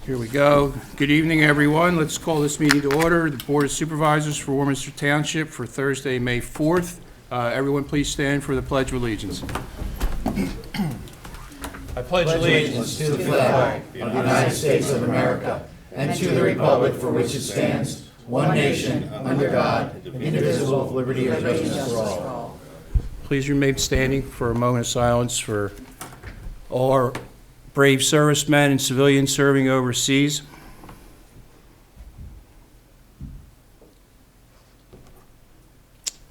Here we go. Good evening, everyone. Let's call this meeting to order. The Board of Supervisors for Warminster Township for Thursday, May 4th. Everyone please stand for the Pledge of Allegiance. I pledge allegiance to the flag of the United States of America and to the republic for which it stands, one nation, under God, indivisible, with liberty and justice for all. Please remain standing for a moment of silence for all our brave servicemen and civilians serving overseas.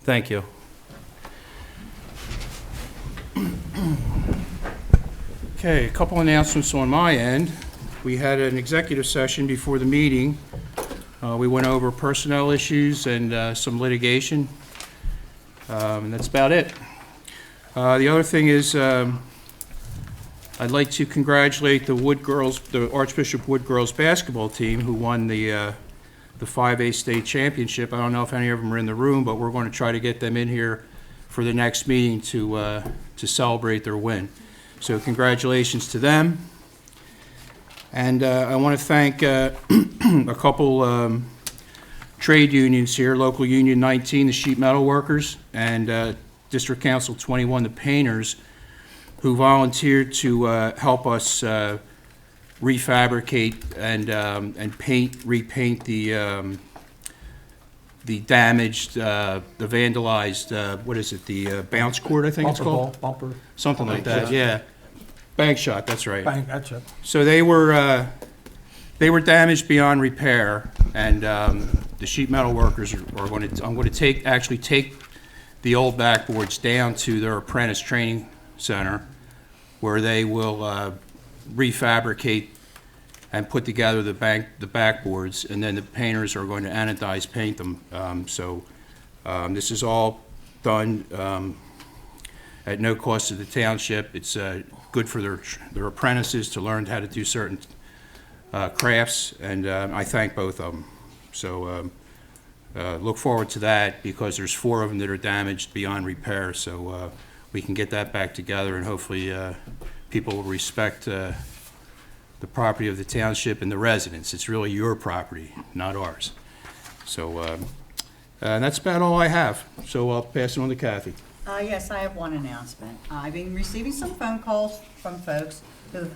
Thank you. Okay, a couple announcements on my end. We had an executive session before the meeting. We went over personnel issues and some litigation, and that's about it. The other thing is, I'd like to congratulate the Wood Girls, the Archbishop Wood Girls basketball team who won the 5A state championship. I don't know if any of them are in the room, but we're going to try to get them in here for the next meeting to celebrate their win. So congratulations to them. And I want to thank a couple trade unions here, Local Union 19, the sheet metal workers, and District Council 21, the painters, who volunteered to help us refabricate and repaint the damaged, the vandalized, what is it, the bounce court, I think it's called? Bumper. Something like that, yeah. Bank shot, that's right. Bang, that's it. So they were damaged beyond repair, and the sheet metal workers are going to, I'm going to actually take the old backboards down to their apprentice training center, where they will refabricate and put together the backboards, and then the painters are going to anodize paint them. This is all done at no cost to the township. It's good for their apprentices to learn how to do certain crafts, and I thank both of them. So look forward to that, because there's 4 of them that are damaged beyond repair, so we can get that back together, and hopefully people will respect the property of the township and the residents. It's really your property, not ours. So and that's about all I have. So I'll pass it on to Kathy. Yes, I have one announcement. I've been receiving some phone calls from folks who are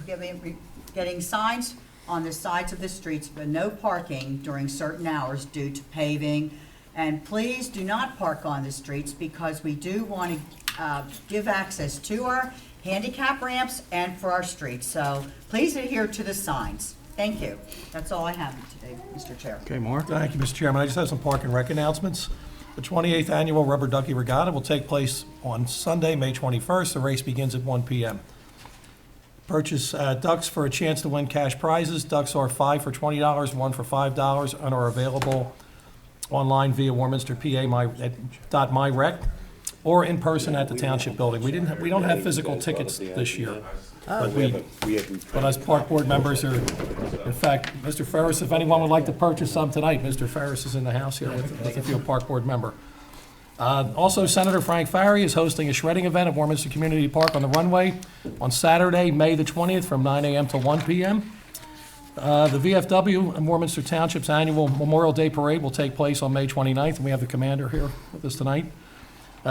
getting signs on the sides of the streets, but no parking during certain hours due to paving. And please do not park on the streets, because we do want to give access to our handicap ramps and for our streets. So please adhere to the signs. Thank you. That's all I have today, Mr. Chair. Okay, Mark? Thank you, Mr. Chairman. I just have some park and rec announcements. The 28th Annual Rubber Ducky Regatta will take place on Sunday, May 21st. The race begins at 1 p.m. Purchase ducks for a chance to win cash prizes. Ducks are 5 for $20, 1 for $5, and are available online via Warminster, PA, .myrec, or in person at the Township building. We don't have physical tickets this year, but as park board members are, in fact, Mr. Ferris, if anyone would like to purchase some tonight, Mr. Ferris is in the house here with if you're a park board member. Also, Senator Frank Farry is hosting a shredding event at Warminster Community Park on the runway on Saturday, May the 20th, from 9 a.m. to 1 p.m. The VFW and Warminster Township's annual Memorial Day Parade will take place on May 29th, and we have the commander here with us tonight.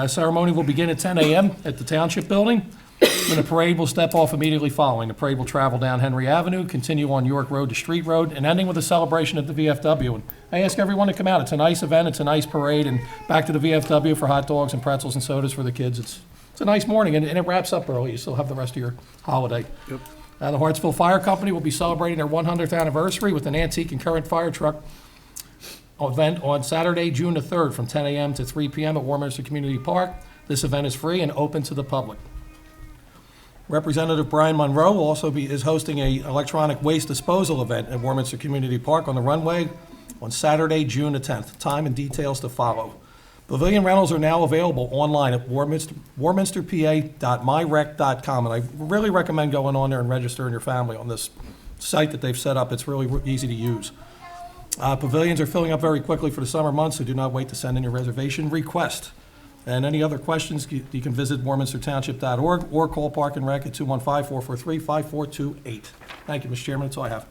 Ceremony will begin at 10 a.m. at the Township building, and the parade will step off immediately following. The parade will travel down Henry Avenue, continue on York Road to Street Road, and ending with a celebration at the VFW. And I ask everyone to come out. It's a nice event, it's a nice parade, and back to the VFW for hot dogs and pretzels and sodas for the kids. It's a nice morning, and it wraps up early. You still have the rest of your holiday. Yep. The Hartsville Fire Company will be celebrating their 100th anniversary with an antique and current fire truck event on Saturday, June the 3rd, from 10 a.m. to 3 p.m. at Warminster Community Park. This event is free and open to the public. Representative Brian Monroe will also is hosting a electronic waste disposal event at Warminster Community Park on the runway on Saturday, June the 10th. Time and details to follow. Pavilion rentals are now available online at warminsterpa.myrec.com, and I really recommend going on there and registering your family on this site that they've set up. It's really easy to use. Pavilions are filling up very quickly for the summer months, so do not wait to send in your reservation request. And any other questions, you can visit warminstertownship.org or call Park and Rec at 215-443-5428. Thank you, Mr. Chairman, that's all I have.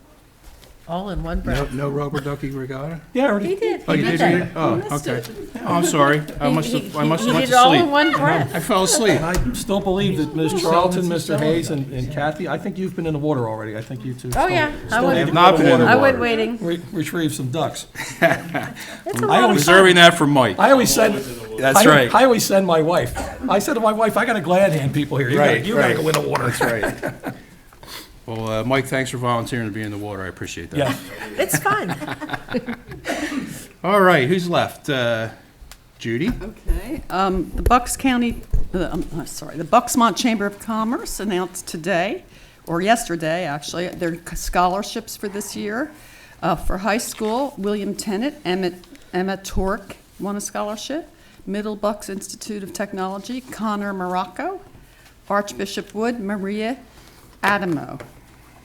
All in one breath. No rubber ducky regatta? Yeah, I already. He did. Oh, you did read it? Oh, missed okay. it. Oh, I'm sorry. I must have He went did to it all in sleep. one breath. I fell asleep. And I still believe that Ms. Charlton, Mr. Hayes, and Kathy, I think you've been in the water already. I think you two. Oh, yeah. I Still went- need have to not go to been in the I water. went waiting. Retrieve some ducks. It's a I lot of always- Reserving that for Mike. I always send. That's I- right. I always send my wife. I said to my wife, I got to glad hand people here. You Right, gotta, you got to right. go in the water. That's right. Well, Mike, thanks for volunteering to be in the water. I appreciate that. Yeah. It's fun. All right, who's left? Judy? Okay, the Bucks County, the Bucksmont Chamber of Commerce announced today, or yesterday, actually, their scholarships for this year. For high school, William Tennant, Emma Tork won a scholarship. Middle Bucks Institute of Technology, Connor Morocco. Archbishop Wood, Maria Adamo.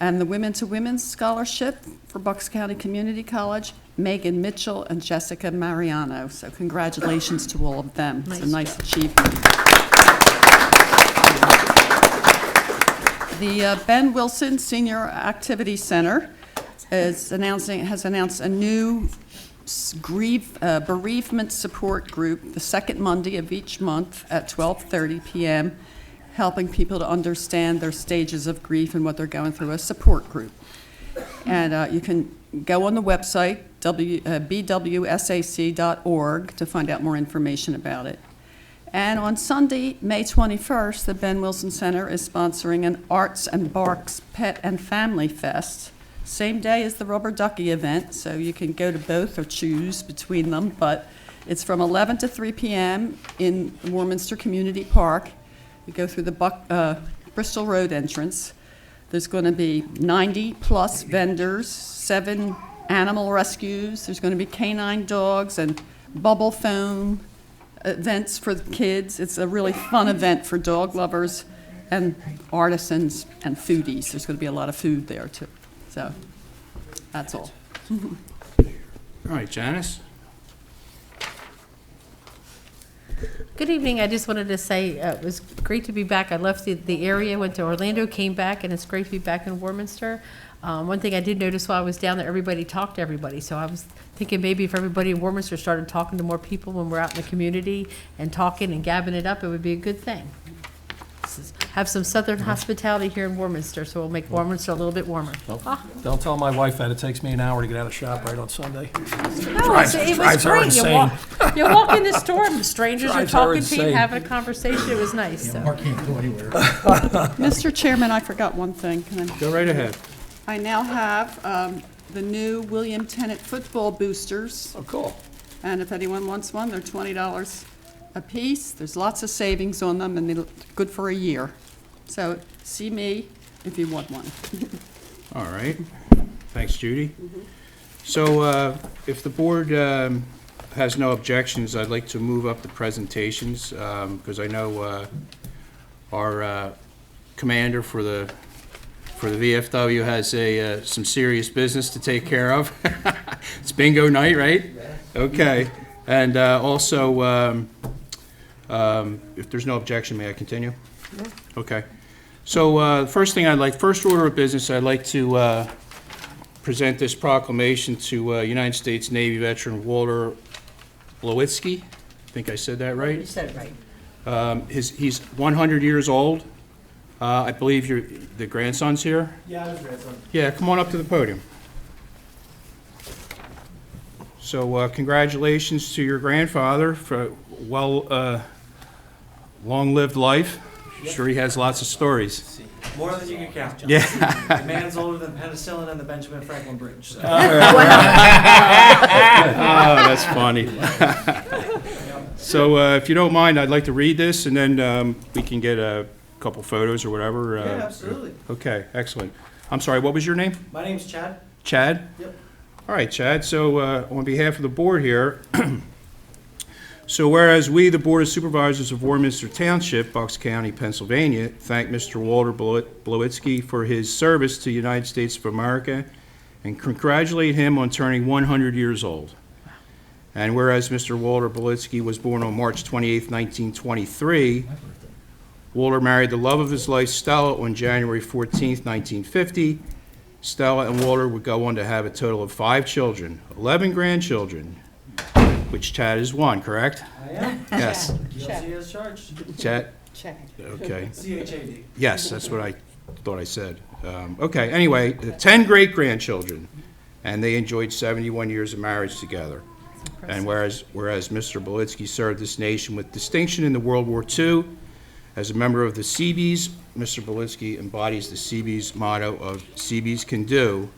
And the Women to Women's Scholarship for Bucks County Community College, Megan Mitchell and Jessica Mariano. So congratulations to all of them. It's a nice achievement. The Ben Wilson Senior Activity Center has announced a new bereavement support group the second Monday of each month at 12:30 p.m., helping people to understand their stages of grief and what they're going through, a support group. And you can go on the website, bwsac.org, to find out more information about it. And on Sunday, May 21st, the Ben Wilson Center is sponsoring an Arts and Barks Pet and Family Fest, same day as the Rubber Ducky event, so you can go to both or choose between them, but it's from 11 to 3 p.m. in Warminster Community Park. You go through the Bristol Road entrance. There's going to be 90-plus vendors, 7 animal rescues. There's going to be canine dogs and bubble foam events for the kids. It's a really fun event for dog lovers and artisans and foodies. There's going to be a lot of food there, too. So that's all. All right, Janice? Good evening. I just wanted to say it was great to be back. I left the area, went to Orlando, came back, and it's great to be back in Warminster. One thing I did notice while I was down there, everybody talked to everybody. So I was thinking maybe if everybody in Warminster started talking to more people when we're out in the community and talking and gabbing it up, it would be a good thing. Have some southern hospitality here in Warminster, so we'll make Warminster a little bit warmer. Don't tell my wife that it takes me an hour to get out of shop right on Sunday. No, Drives- it was drives her great. You walk in the store, and strangers are Drives her talking to you, insane. having a conversation. It was nice. So. Mark can't go anywhere. Mr. Chairman, I forgot one thing. Can Go right ahead. I now have the new William Tennant football boosters, Oh, cool. and if anyone wants one, they're $20 a piece. There's lots of savings on them, and they're good for a year. So see me if you want one. All right. Thanks, Judy. So if the board has no objections, I'd like to move up the presentations, because I know our commander for the VFW has some serious business to take care of. It's bingo night, right? Okay. And also, if there's no objection, may I continue? Okay. So first order of business, I'd like to present this proclamation to United States Navy veteran Walter Blowitsky. I think I said that You right. said it right. He's 100 years old. I believe the grandson's here? Yeah, I was grandson. Yeah, come on up to the podium. So congratulations to your grandfather for long-lived life. Sure he has lots of stories. More than you can count, John. Yeah. The man's older than penicillin and the Benjamin Franklin Bridge. So. Oh, that's funny. So if you don't mind, I'd like to read this, and then we can get a couple photos or whatever. Yeah, absolutely. Okay, excellent. I'm sorry, what was your name? My name's Chad. Chad? Yep. All right, Chad. So on behalf of the board here, so whereas we, the Board of Supervisors of Warminster Township, Bucks County, Pennsylvania, thank Mr. Walter Blowitsky for his service to the United States of America and congratulate him on turning 100 years old. And whereas Mr. Walter Belitsky was born on March 28, 1923, Walter married the love of his life, Stella, on January 14, 1950. Stella and Walter would go on to have a total of 5 children, 11 grandchildren, which Chad is one, correct? I am. Yes. Guilty as charged. Chad? Check. Okay. CHAD. Yes, that's what I thought I said. Okay, anyway, 10 great-grandchildren, and they enjoyed 71 years of marriage together. And whereas Mr. Belitsky served this nation with distinction in the World War II, as a member of the Seabees, Mr. Belitsky embodies the Seabees motto of Seabees can do.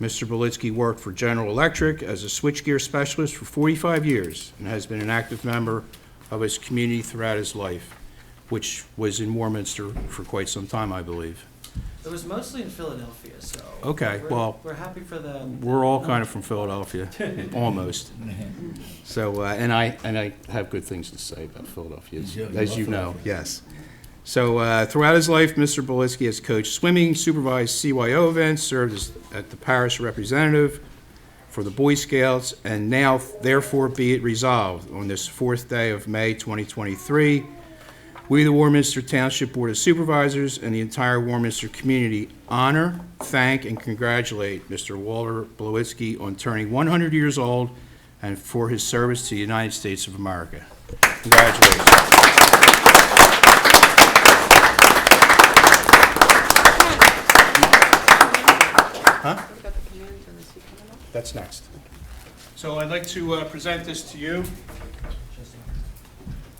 Mr. Belitsky worked for General Electric as a switchgear specialist for 45 years and has been an active member of his community throughout his life, which was in Warminster for quite some time, I believe. It was mostly in Philadelphia, so. Okay, well, We're happy for the. we're all kind of from Philadelphia, almost. So, and I have good things to say about Philadelphia, as you know, yes. So, throughout his life, Mr. Belitsky has coached swimming, supervised CYO events, served as at the parish representative for the Boy Scouts, and now, therefore, be it resolved on this 4th day of May 2023, we, the Warminster Township Board of Supervisors, and the entire Warminster community honor, thank, and congratulate Mr. Walter Belitsky on turning 100 years old and for his service to the United States of America. Congratulations. Huh? That's next. So I'd like to present this to you.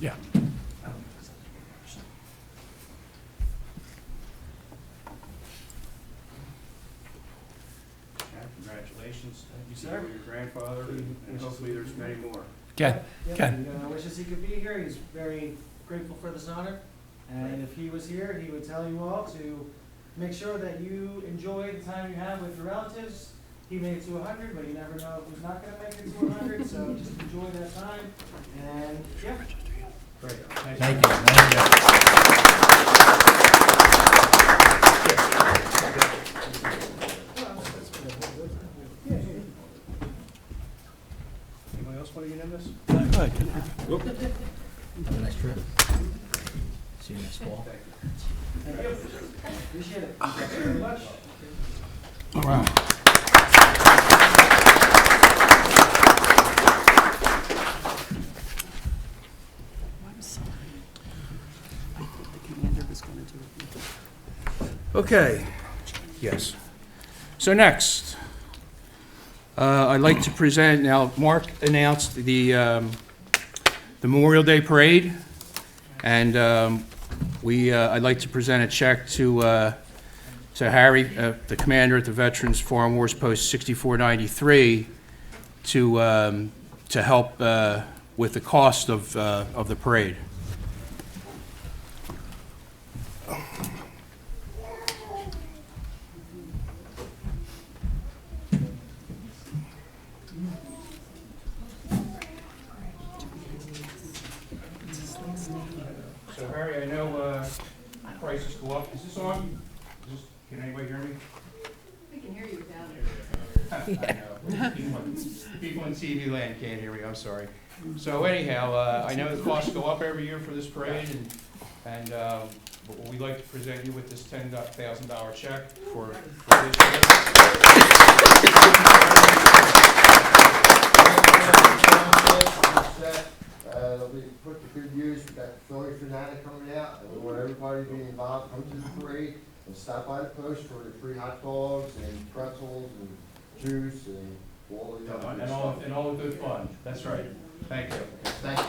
Yeah. Congratulations. Thank you, sir. Your grandfather, and hopefully there's many more. Ken, Yeah, Ken. he wishes he could be here. He's very grateful for this honor. And if he was here, he would tell you all to make sure that you enjoy the time you have with your relatives. He made it to 100, but you never know who's not going to make it to 100, so just enjoy that time. And, yeah. Great. Thank you. Thank you. Anybody else want to get in this? Go ahead. Have a nice trip. See you next fall. Thank you. Appreciate it. Thank you very much. All right. I'm sorry. I thought the commander was going to do it. Okay, yes. So next, I'd like to present, now, Mark announced the Memorial Day Parade, and I'd like to present a check to Harry, the commander at the Veterans Foreign Wars Post 6493, to help with the cost of the parade. So Harry, I know prices go up. Is this on? Can anybody hear me? We can hear you without it. I know. People in TV land can't hear me, I'm sorry. So anyhow, I know the costs go up every year for this parade, and but we'd like to present you with this $10,000 check for this year. It'll be put to good use. We've got the Philly Fanatic coming out, and we want everybody to be involved, come to the parade, and stop by the post for the free hot dogs and pretzels and juice and all the other good stuff. And all the good fun, that's right. Thank you. Thank you.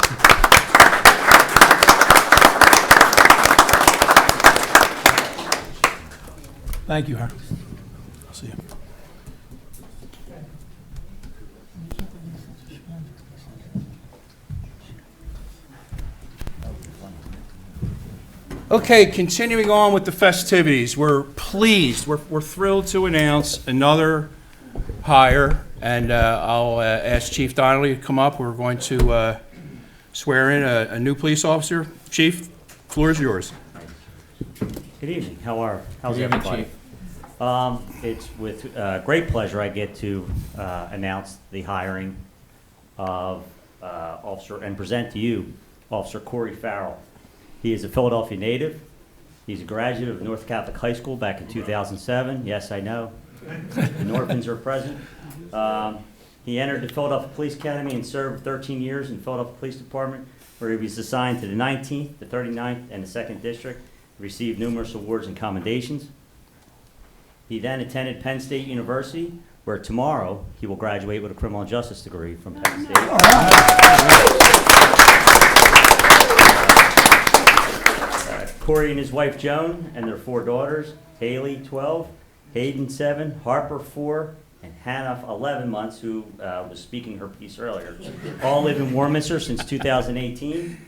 Thank you, Harry. I'll see you. Okay, continuing on with the festivities, we're pleased, we're thrilled to announce another hire, and I'll ask Chief Donnelly to come up. We're going to swear in a new police officer. Chief, floor is yours. Good evening. How's Good evening, everybody? It's with great pleasure I get to announce the hiring of and present to you Officer Corey Farrell. He is a Philadelphia native. He's a graduate of North Catholic High School back in 2007. Yes, I know. The Northlands are present. He entered the Philadelphia Police Academy and served 13 years in Philadelphia Police Department, where he was assigned to the 19th, the 39th, and the 2nd District. He received numerous awards and commendations. He then attended Penn State University, where tomorrow he will graduate with a criminal justice degree from Penn State. Corey and his wife Joan and their 4 daughters, Haley, 12, Hayden, 7, Harper, 4, and Hannah, 11 months, who was speaking her piece earlier. All live in Warminster since 2018.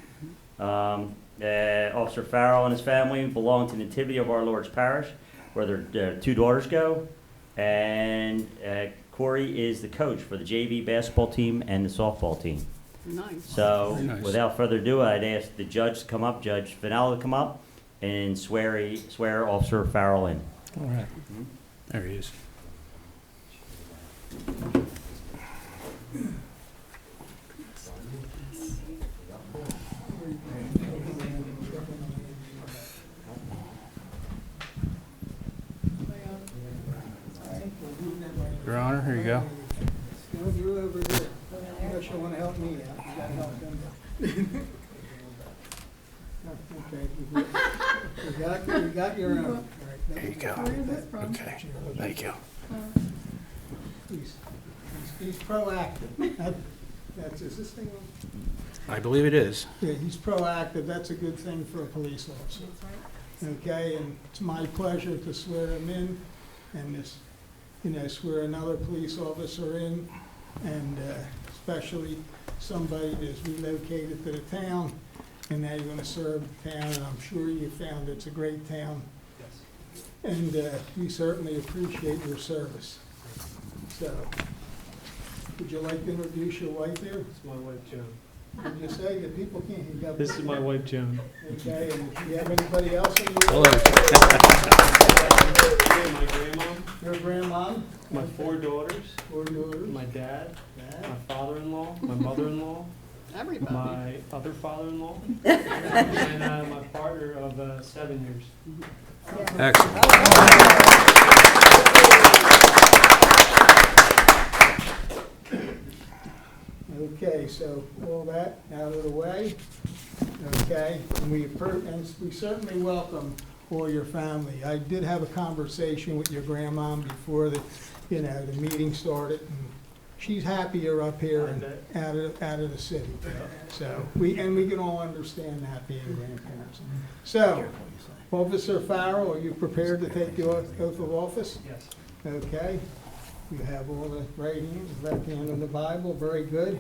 Officer Farrell and his family belong to Nativity of Our Lord's Parish, where their 2 daughters go. And Corey is the coach for the JV basketball team and the softball team. Nice. So, Very nice. without further ado, I'd ask the judge to come up, Judge Vanella to come up, and swear Officer Farrell in. All right. There he is. Your Honor, here you go. You're over there. Unless you want to help me out, you gotta help them out. Okay, you got your own. All right, There you go. Okay, thank you. He's proactive. Is this thing on? I believe it is. Yeah, he's proactive. That's a good thing for a police officer. Okay, and it's my pleasure to swear him in and swear another police officer in, and especially somebody that's relocated to the town, and now you're going to serve the town, and I'm sure you found it's a great town. Yes. And we certainly appreciate your service. So, would you like to introduce your wife here? This is my wife, Joan. Did you say that people can't hear you? This is my wife, Joan. Okay, and do you have anybody else in the Hello. My grandma, Your grandma? my 4 daughters, 4 daughters? my dad, Dad? my father-in-law, my mother-in-law, Everybody. my other father-in-law, and my partner of 7 years. Excellent. Okay, so all that out of the way, okay? And we certainly welcome all your family. I did have a conversation with your grandma before the meeting started, and she's happy you're up here and out of the city. So, we can all understand that, being grandparents. So, Officer Farrell, are you prepared to take the oath of office? Yes. Okay, you have all the right hand, left hand on the Bible, very good.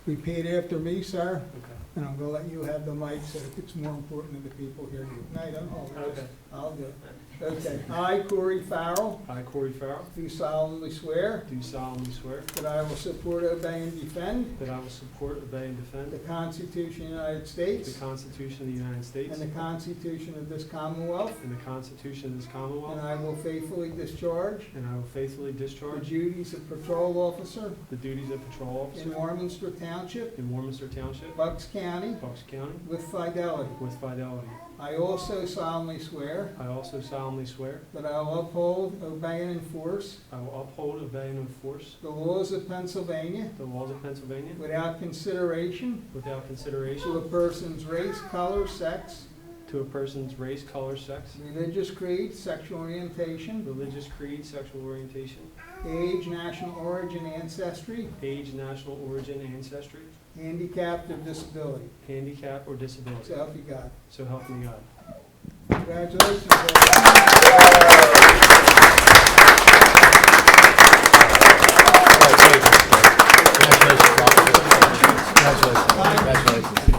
Repeat after me, sir, Okay. and I'm gonna let you have the mic so it's more important that the people hear you. No, don't hold it. Okay. I'll do it. Okay, I, Corey Farrell, I, Corey Farrell, do solemnly swear do solemnly swear that I will support, obey, and defend that I will support, obey, and defend the Constitution of the United the States Constitution of the United States and the Constitution of this Commonwealth, and the Constitution of this and Commonwealth, I will faithfully discharge and I will faithfully the discharge duties of patrol officer the duties of patrol in officer Warminster Township, in Warminster Township, Bucks County, Bucks County, with fidelity. with fidelity. I also solemnly swear I also solemnly swear that I will uphold, obey, and enforce I will uphold, obey, and enforce the laws of Pennsylvania the laws of Pennsylvania without consideration without to consideration a person's race, color, sex, to a person's race, color, sex, religious creed, sexual orientation, religious creed, sexual orientation, age, national origin, ancestry, age, national origin, ancestry, handicap, or disability. handicap, or disability. So help you God. So help me God. Congratulations.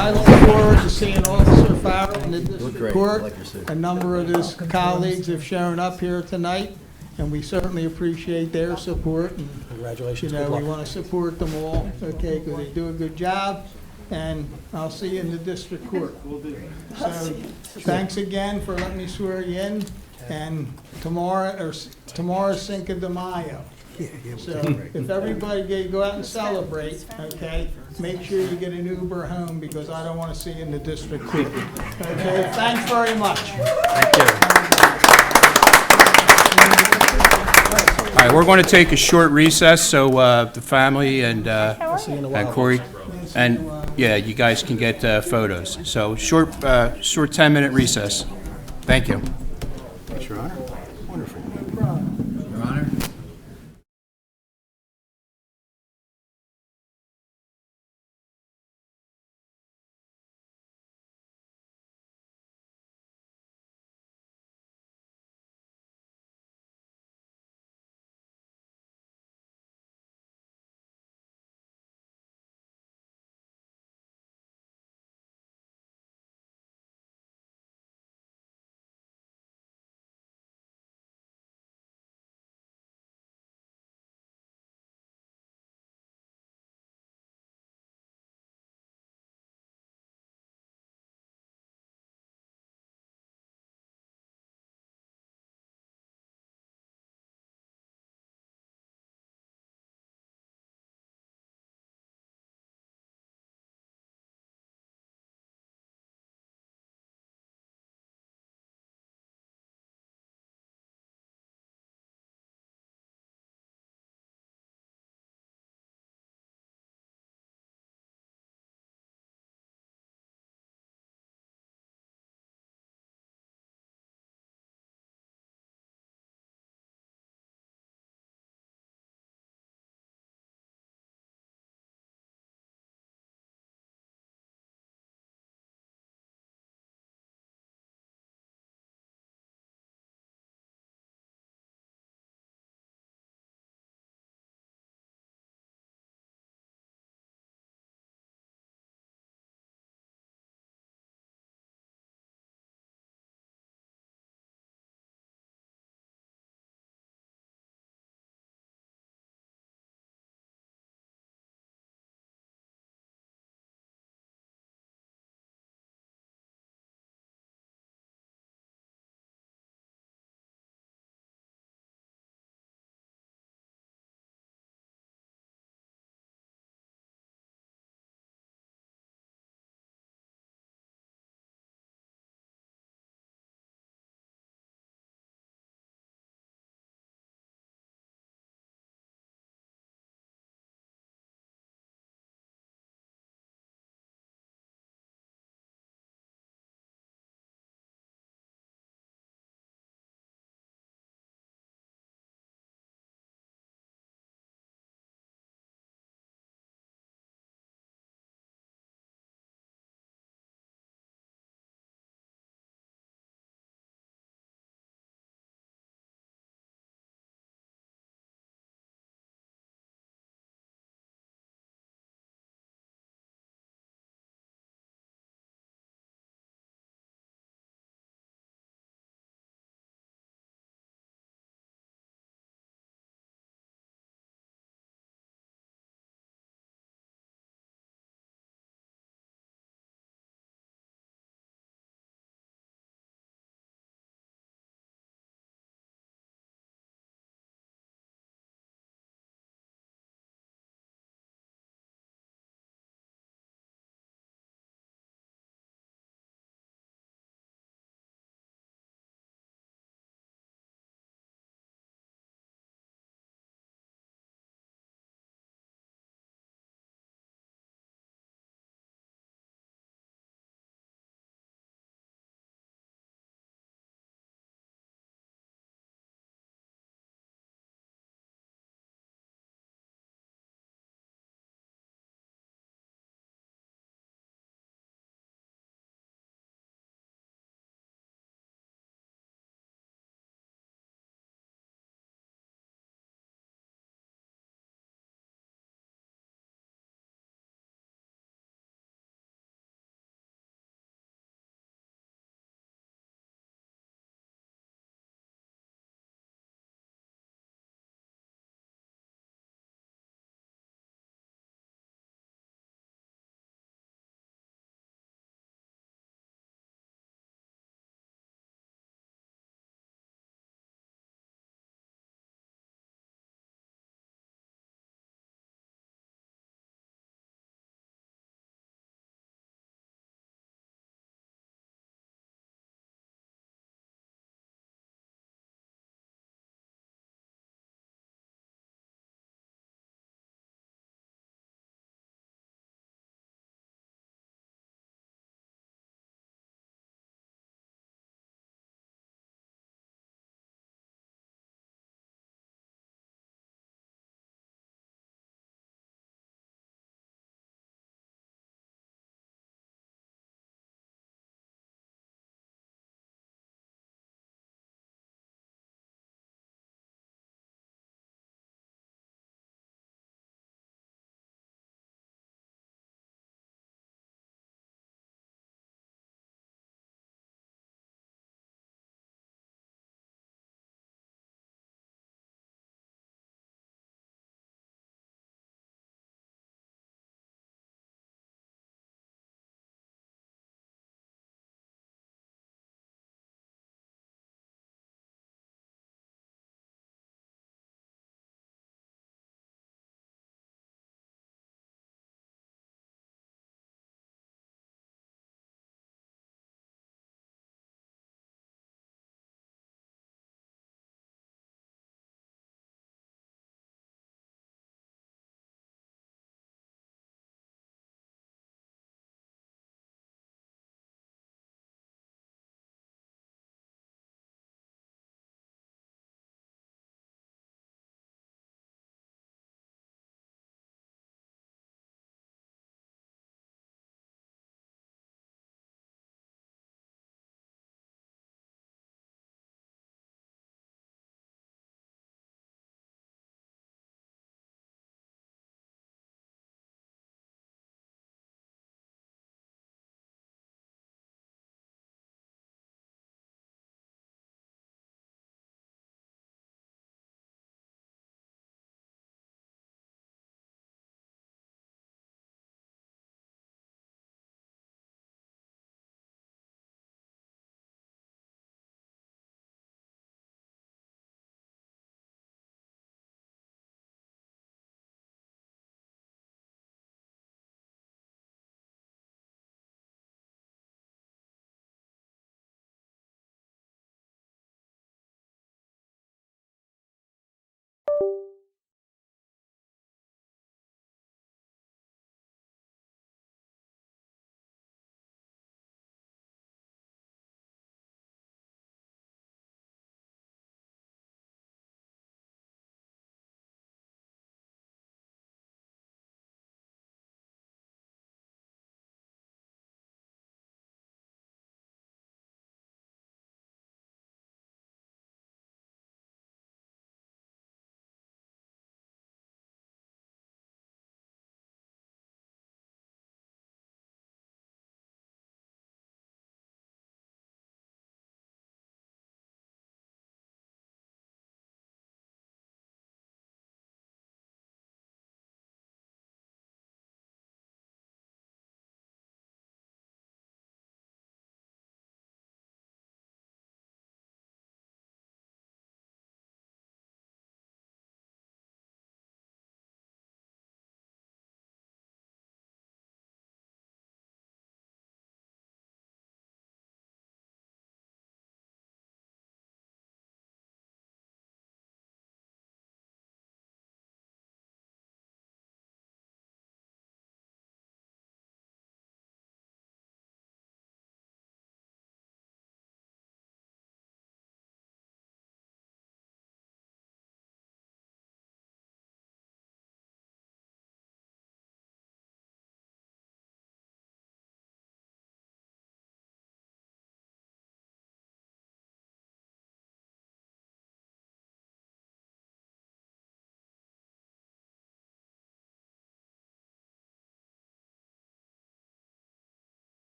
I look forward to seeing Officer Farrell in the district court. A number of his colleagues have shown up here tonight, and we certainly appreciate their support. And, Congratulations. you Good know, we luck. want to support them all, okay, because they do a good job. And I'll see you in the district court. Will do. So, thanks again for letting me swear you in. And tomorrow's Cinco de Mayo. So if everybody go out and celebrate, okay, make sure you get an Uber home because I don't want to see you in the district court. Okay, thanks very much. Thank you. All right, we're going to take a short recess, so the family and Corey, and, yeah, you guys can get photos. So short 10-minute recess. Thank you. Thanks, Your Honor. Wonderful. Your Honor?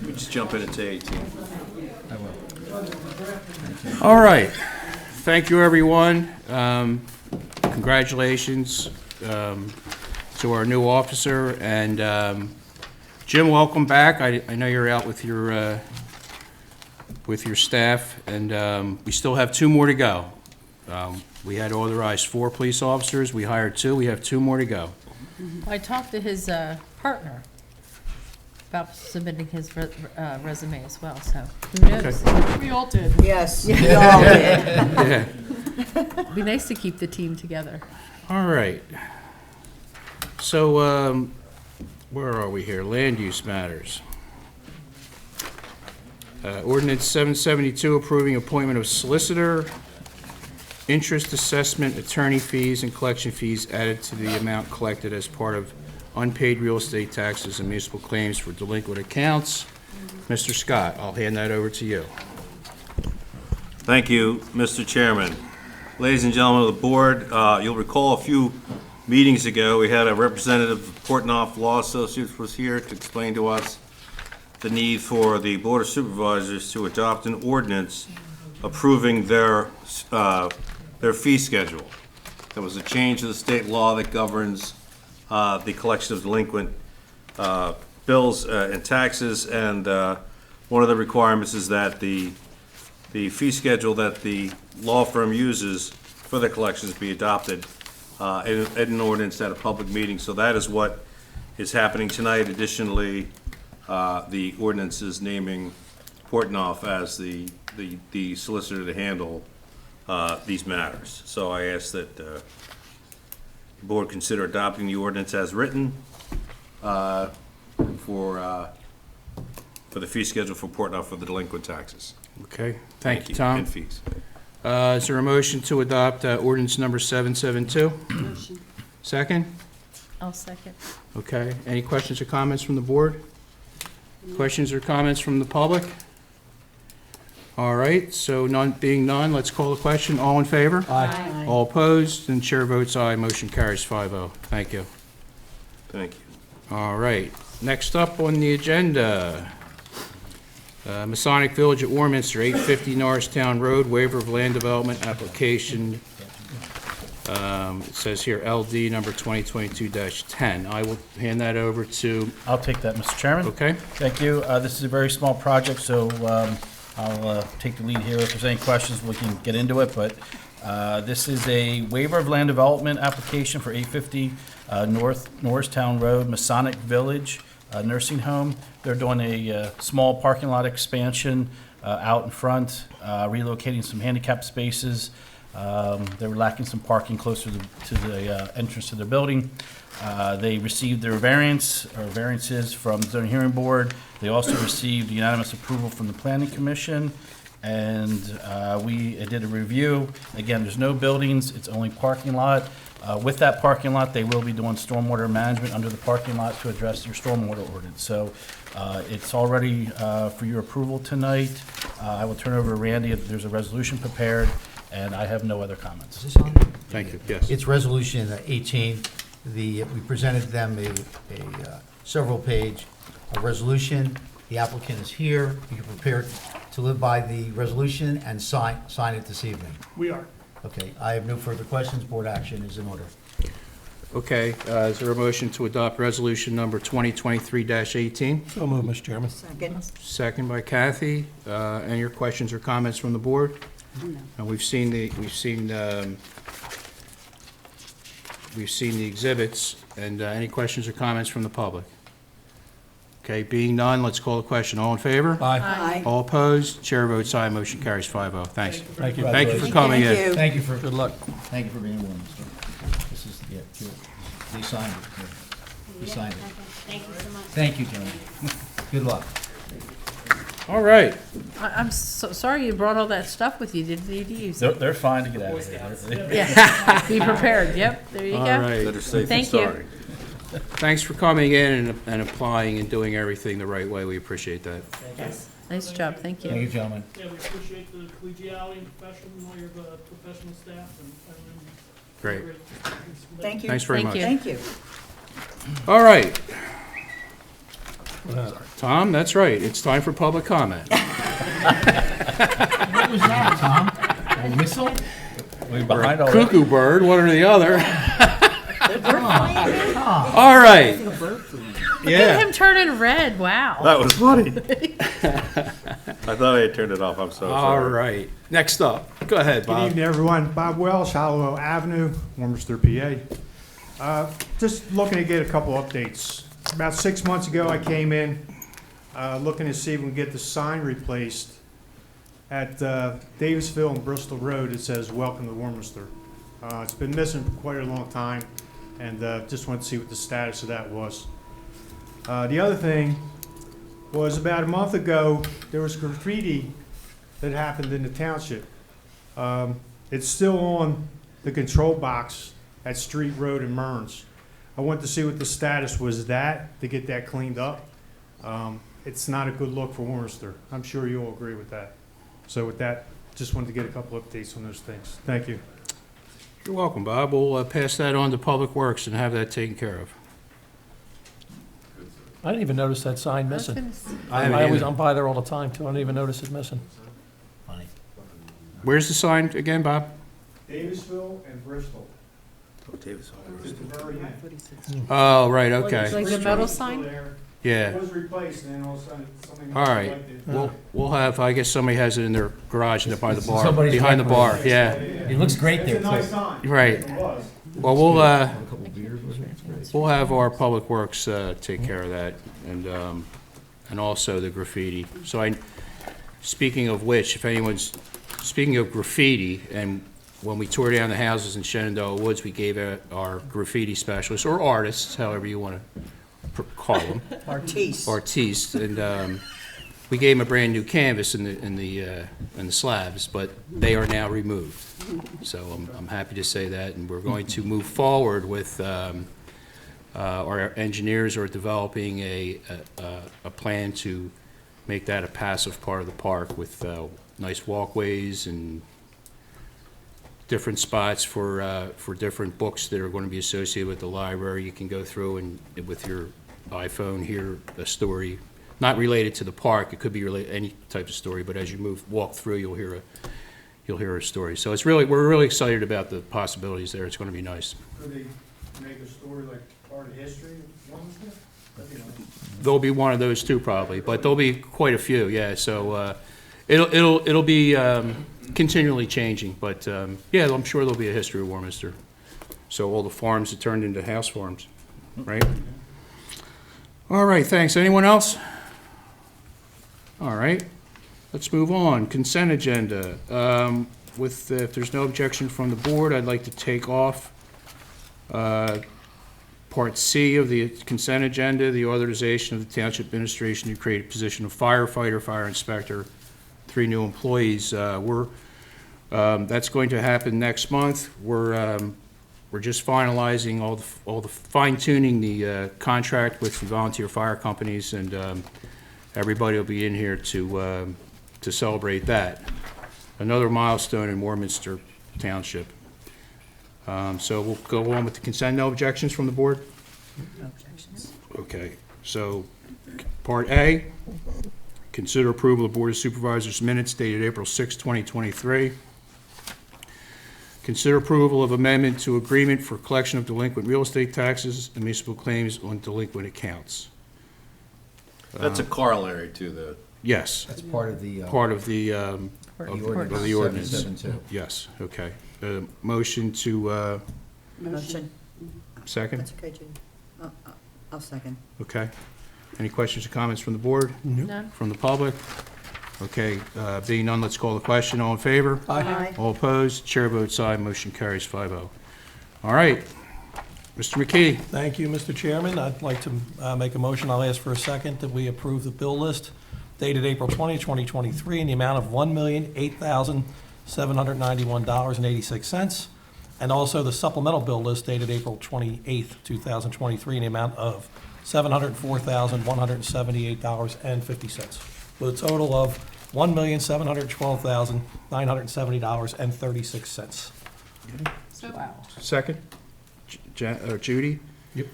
We just jump into 18. All right. Thank you, everyone. Congratulations to our new officer. And Jim, welcome back. I know you're out with your staff, and we still have 2 more to go. We had authorized 4 police officers. We hired 2. We have 2 more to go. I talked to his partner about submitting his resume as well, so who knows? We all did. Yes, we all did. Yeah. It'd be nice to keep the team together. All right. So, where are we here? Land use matters. Ordinance 772, approving appointment of solicitor, interest assessment, attorney fees, and collection fees added to the amount collected as part of unpaid real estate taxes and municipal claims for delinquent accounts. Mr. Scott, I'll hand that over to you. Thank you, Mr. Chairman. Ladies and gentlemen of the board, you'll recall a few meetings ago, we had a representative of Portnoy Law Associates was here to explain to us the need for the Board of Supervisors to adopt an ordinance approving their fee schedule. There was a change to the state law that governs the collection of delinquent bills and taxes, and one of the requirements is that the fee schedule that the law firm uses for the collections be adopted in an ordinance at a public meeting. So that is what is happening tonight. Additionally, the ordinance is naming Portnoy as the solicitor to handle these matters. So I ask that the board consider adopting the ordinance as written for the fee schedule for Portnoy for the delinquent taxes. Okay, thank you, Tom. And fees. Is there a motion to adopt ordinance number 772? Motion. Second? I'll second. Okay, any questions or comments from the board? Questions or comments from the public? All right, so none being none, let's call the question. All in favor? Aye. All opposed? And chair votes aye. Motion carries 5-0. Thank you. Thank you. All right, next up on the agenda, Masonic Village at Warminster, 850 Norristown Road, waiver of land development application. It says here LD number 2022-10. I will hand that over to, I'll take that, Mr. Chairman. okay? Thank you. This is a very small project, so I'll take the lead here. If there's any questions, we can get into it, but this is a waiver of land development application for 850 Norristown Road, Masonic Village nursing home. They're doing a small parking lot expansion out in front, relocating some handicap spaces. They were lacking some parking closer to the entrance to their building. They received their variances from the zoning hearing board. They also received unanimous approval from the planning commission, and we did a review. Again, there's no buildings, it's only parking lot. With that parking lot, they will be doing stormwater management under the parking lot to address your stormwater ordinance. So it's already for your approval tonight. I will turn over to Randy if there's a resolution prepared, and I have no other comments. Is this on? Thank you, yes. It's resolution 18. We presented them a several-page resolution. The applicant is here. You're prepared to live by the resolution and sign it this evening. We are. Okay, I have no further questions. Board action is in order. Okay, is there a motion to adopt resolution number 2023-18? So moved, Mr. Chairman. Second. Second by Kathy. Any questions or comments from the board? No. We've seen the exhibits, and any questions or comments from the public? Okay, being none, let's call the question. All in favor? Aye. Aye. All opposed? Chair votes aye. Motion carries 5-0. Thanks. Thank you. Thank you for coming in. Thank you. Thank you for, Good luck. thank you for being willing, Mr. This is, yeah, good. They signed it. Good. They signed it. Thank you so much. Thank you, Tony. Good luck. All right. I'm so sorry you brought all that stuff with you. Didn't need to use it. They're fine to get out of here. Yeah, be prepared. Yep, there you All go. right. Better safe than Thank you. sorry. Thanks for coming in and applying and doing everything the right way. We appreciate that. Yes, nice job. Thank Thank you. you, gentlemen. Yeah, we appreciate the collegiality and professional, all your professional staff and Great. Thank you. Thanks very Thank much. you. Thank you. All right. Tom, that's right. It's time for public comment. What was that, Tom? A whistle? We're Or behind a already. cuckoo bird, one or the other. All right. Look at Yeah. him turning red, wow. That was funny. I thought I had turned it off, I'm so All sorry. right. Next up. Go ahead, Good Bob. evening, everyone. Bob Welsh, Hollow Avenue, Warminster, PA. Just looking to get a couple updates. About 6 months ago, I came in looking to see if we can get the sign replaced at Davisville and Bristol Road. It says, "Welcome to Warminster." It's been missing for quite a long time, and just wanted to see what the status of that was. The other thing was about a month ago, there was graffiti that happened in the township. It's still on the control box at Street Road in Mearns. I wanted to see what the status was to get that cleaned up. It's not a good look for Warminster. I'm sure you all agree with that. So with that, just wanted to get a couple updates on those things. Thank you. You're welcome, Bob. We'll pass that on to Public Works and have that taken care of. I didn't even notice that sign missing. I haven't either. I'm by there all the time, too. I didn't even notice it missing. Where's the sign again, Bob? Davisville and Bristol. It's at the very end. Oh, right, okay. Like the metal sign? Yeah. It was replaced, and then all of a sudden, something. All right. We'll have, I guess somebody has it in their garage and by the bar, Somebody's behind the bar, decorating. yeah. It looks great there, It's a nice too. sign. Right. It was. Well, we'll have our Public Works take care of that, and also the graffiti. So speaking of which, speaking of graffiti, and when we tore down the houses in Shenandoah Woods, we gave our graffiti specialists, or artists, however you want to call them, artistes, and we gave them a brand-new canvas in the slabs, but they are now removed. So I'm happy to say that, and we're going to move forward with our engineers are developing a plan to make that a passive part of the park with nice walkways and different spots for different books that are going to be associated with the library. You can go through and with your iPhone hear a story, not related to the park. It could be related any type of story, but as you walk through, you'll hear a story. So we're really excited about the possibilities there. It's going to be nice. Could they make a story like part of history of Warminster? That'd be nice. There'll be one of those too, probably, but there'll be quite a few. Yeah, so it'll be continually changing, but yeah, I'm sure there'll be a history of Warminster. So all the farms that turned into house farms, right? All right, thanks. Anyone else? All right, let's move on. Consent agenda. If there's no objection from the board, I'd like to take off Part C of the consent agenda, the authorization of the Township Administration to create a position of firefighter, fire inspector, 3 new employees. That's going to happen next month. We're just finalizing all the fine-tuning the contract with the volunteer fire companies, and everybody will be in here to celebrate that. Another milestone in Warminster Township. So we'll go on with the consent. No objections from the board? No objections. Okay, so Part A, consider approval of Board of Supervisors minutes dated April 6, 2023. Consider approval of amendment to agreement for collection of delinquent real estate taxes and municipal claims on delinquent accounts. That's a corollary to the, Yes, That's part of the the ordinance. 772. Yes, okay. Motion to, Motion. second? That's okay, Judy. I'll second. Okay. Any questions or comments from the board? None? From the public? Okay, being none, let's call the question. All in favor? Aye. All opposed? Chair votes aye, motion carries 5-0. All right, Mr. McKee. Thank you, Mr. Chairman. I'd like to make a motion, I'll ask for a second, that we approve the bill list dated April 20, 2023, in the amount of $1,008,791.86, and also the supplemental bill list dated April 28, 2023, in the amount of $704,178.50, with a total of $1,712,970.36. Wow. Second? Judy? Yep.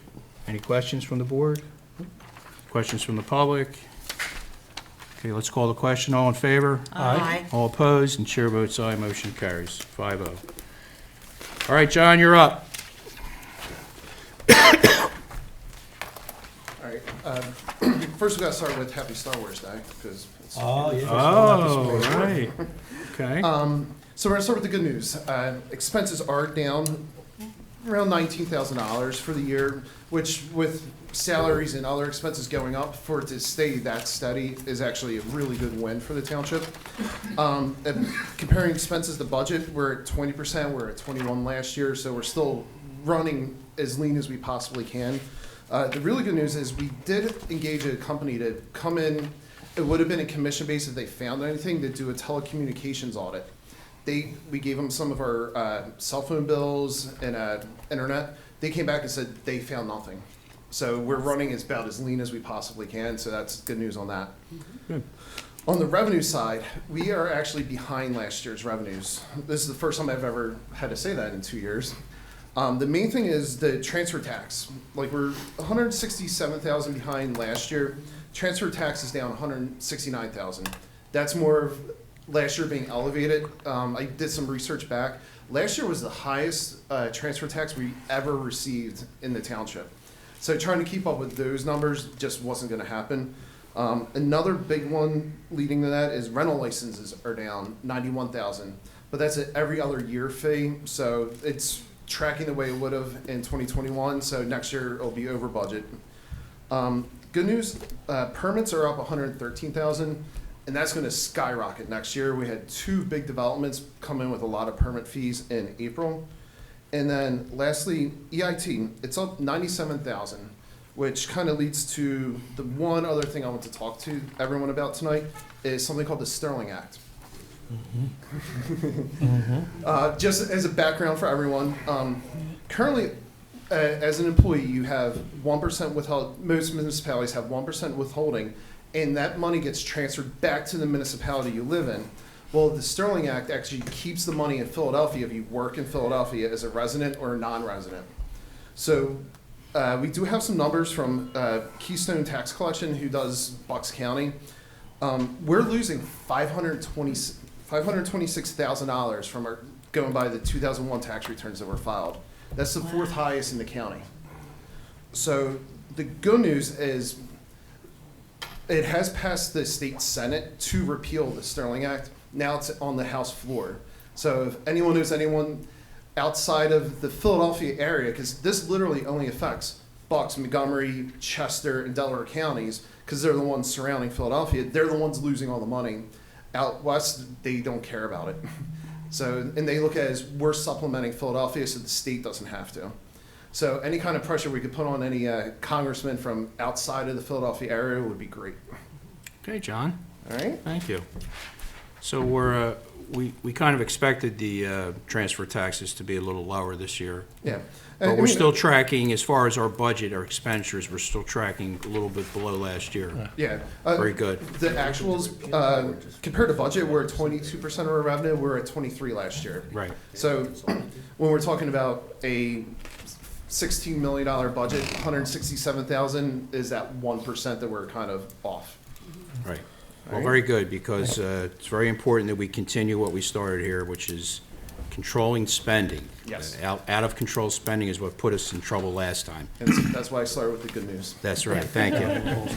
Any questions from the board? Questions from the public? Okay, let's call the question. All in favor? Aye. All opposed? And chair votes aye, motion carries 5-0. All right, John, you're up. All right, first we gotta start with Happy Star Wars Day, because it's. Oh, yeah. Oh, right. Okay. So we're gonna start with the good news. Expenses are down around $19,000 for the year, which with salaries and other expenses going up, for it to stay that steady is actually a really good win for the township. And comparing expenses to budget, we're at 20%, we're at 21 last year, so we're still running as lean as we possibly can. The really good news is we did engage a company to come in. It would have been a commission base if they found anything, to do a telecommunications audit. We gave them some of our cell phone bills and internet. They came back and said they found nothing. So we're running about as lean as we possibly can, so that's good news on that. Good. On the revenue side, we are actually behind last year's revenues. This is the first time I've ever had to say that in 2 years. The main thing is the transfer tax. Like, we're 167,000 behind last year. Transfer tax is down 169,000. That's more of last year being elevated. I did some research back. Last year was the highest transfer tax we ever received in the township. So trying to keep up with those numbers just wasn't going to happen. Another big one leading to that is rental licenses are down 91,000, but that's an every other year fee. So it's tracking the way it would have in 2021. So next year it'll be over budget. Good news, permits are up 113,000, and that's going to skyrocket next year. We had 2 big developments come in with a lot of permit fees in April. And then lastly, EIT, it's up 97,000, which kind of leads to the one other thing I want to talk to everyone about tonight is something called the Sterling Act. Just as a background for everyone, currently, as an employee, you have 1% withheld. Most municipalities have 1% withholding, and that money gets transferred back to the municipality you live in. Well, the Sterling Act actually keeps the money in Philadelphia if you work in Philadelphia as a resident or a non-resident. So we do have some numbers from Keystone Tax Collection, who does Bucks County. We're losing $526,000 from our going by the 2001 tax returns that were filed. That's the 4th highest in the county. So the good news is it has passed the state Senate to repeal the Sterling Act. Now it's on the House floor. So if anyone knows anyone outside of the Philadelphia area, because this literally only affects Bucks, Montgomery, Chester, and Delaware counties, because they're the ones surrounding Philadelphia, they're the ones losing all the money. Out west, they don't care about it. So, and they look at it as we're supplementing Philadelphia so the state doesn't have to. So any kind of pressure we could put on any congressman from outside of the Philadelphia area would be great. Okay, John. All right. Thank you. So we kind of expected the transfer taxes to be a little lower this year. Yeah. But we're still tracking, as far as our budget, our expenditures, we're still tracking a little bit below last year. Yeah. Very good. The actuals, compared to budget, we're at 22% of our revenue. We're at 23 last year. Right. So when we're talking about a $16 million budget, 167,000 is that 1% that we're kind of off. Right. Well, very good, because it's very important that we continue what we started here, which is controlling spending. Yes. Out of control spending is what put us in trouble last time. And that's why I started with the good news. That's right. Thank you.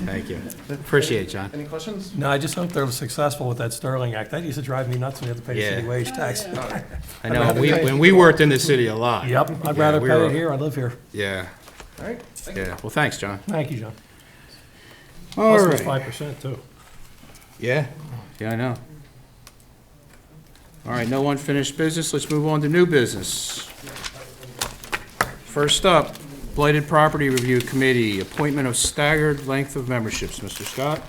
Thank you. Appreciate it, John. Any questions? No, I just hope they're successful with that Sterling Act. That used to drive me nuts when you have to pay Yeah. city wage tax. I know, when we worked in the city a lot. Yep, I'd Yeah, rather we pay were- it here, I live here. Yeah, All right. Thank you. yeah. Well, thanks, John. Thank you, John. All Plus it was right. 5% too. Yeah, I know. All right, no unfinished business. Let's move on to new business. First up, Blighted Property Review Committee, appointment of staggered length of memberships. Mr. Scott?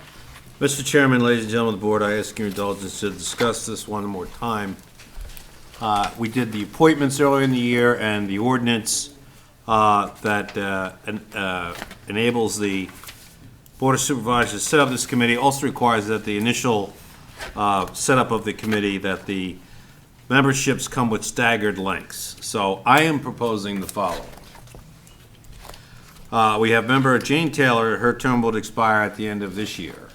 Mr. Chairman, ladies and gentlemen of the board, I ask your indulgence to discuss this one more time. We did the appointments earlier in the year, and the ordinance that enables the Board of Supervisors to set up this committee also requires that the initial setup of the committee, that the memberships come with staggered lengths. So I am proposing the following. We have member Jane Taylor, her term will expire at the end of this year.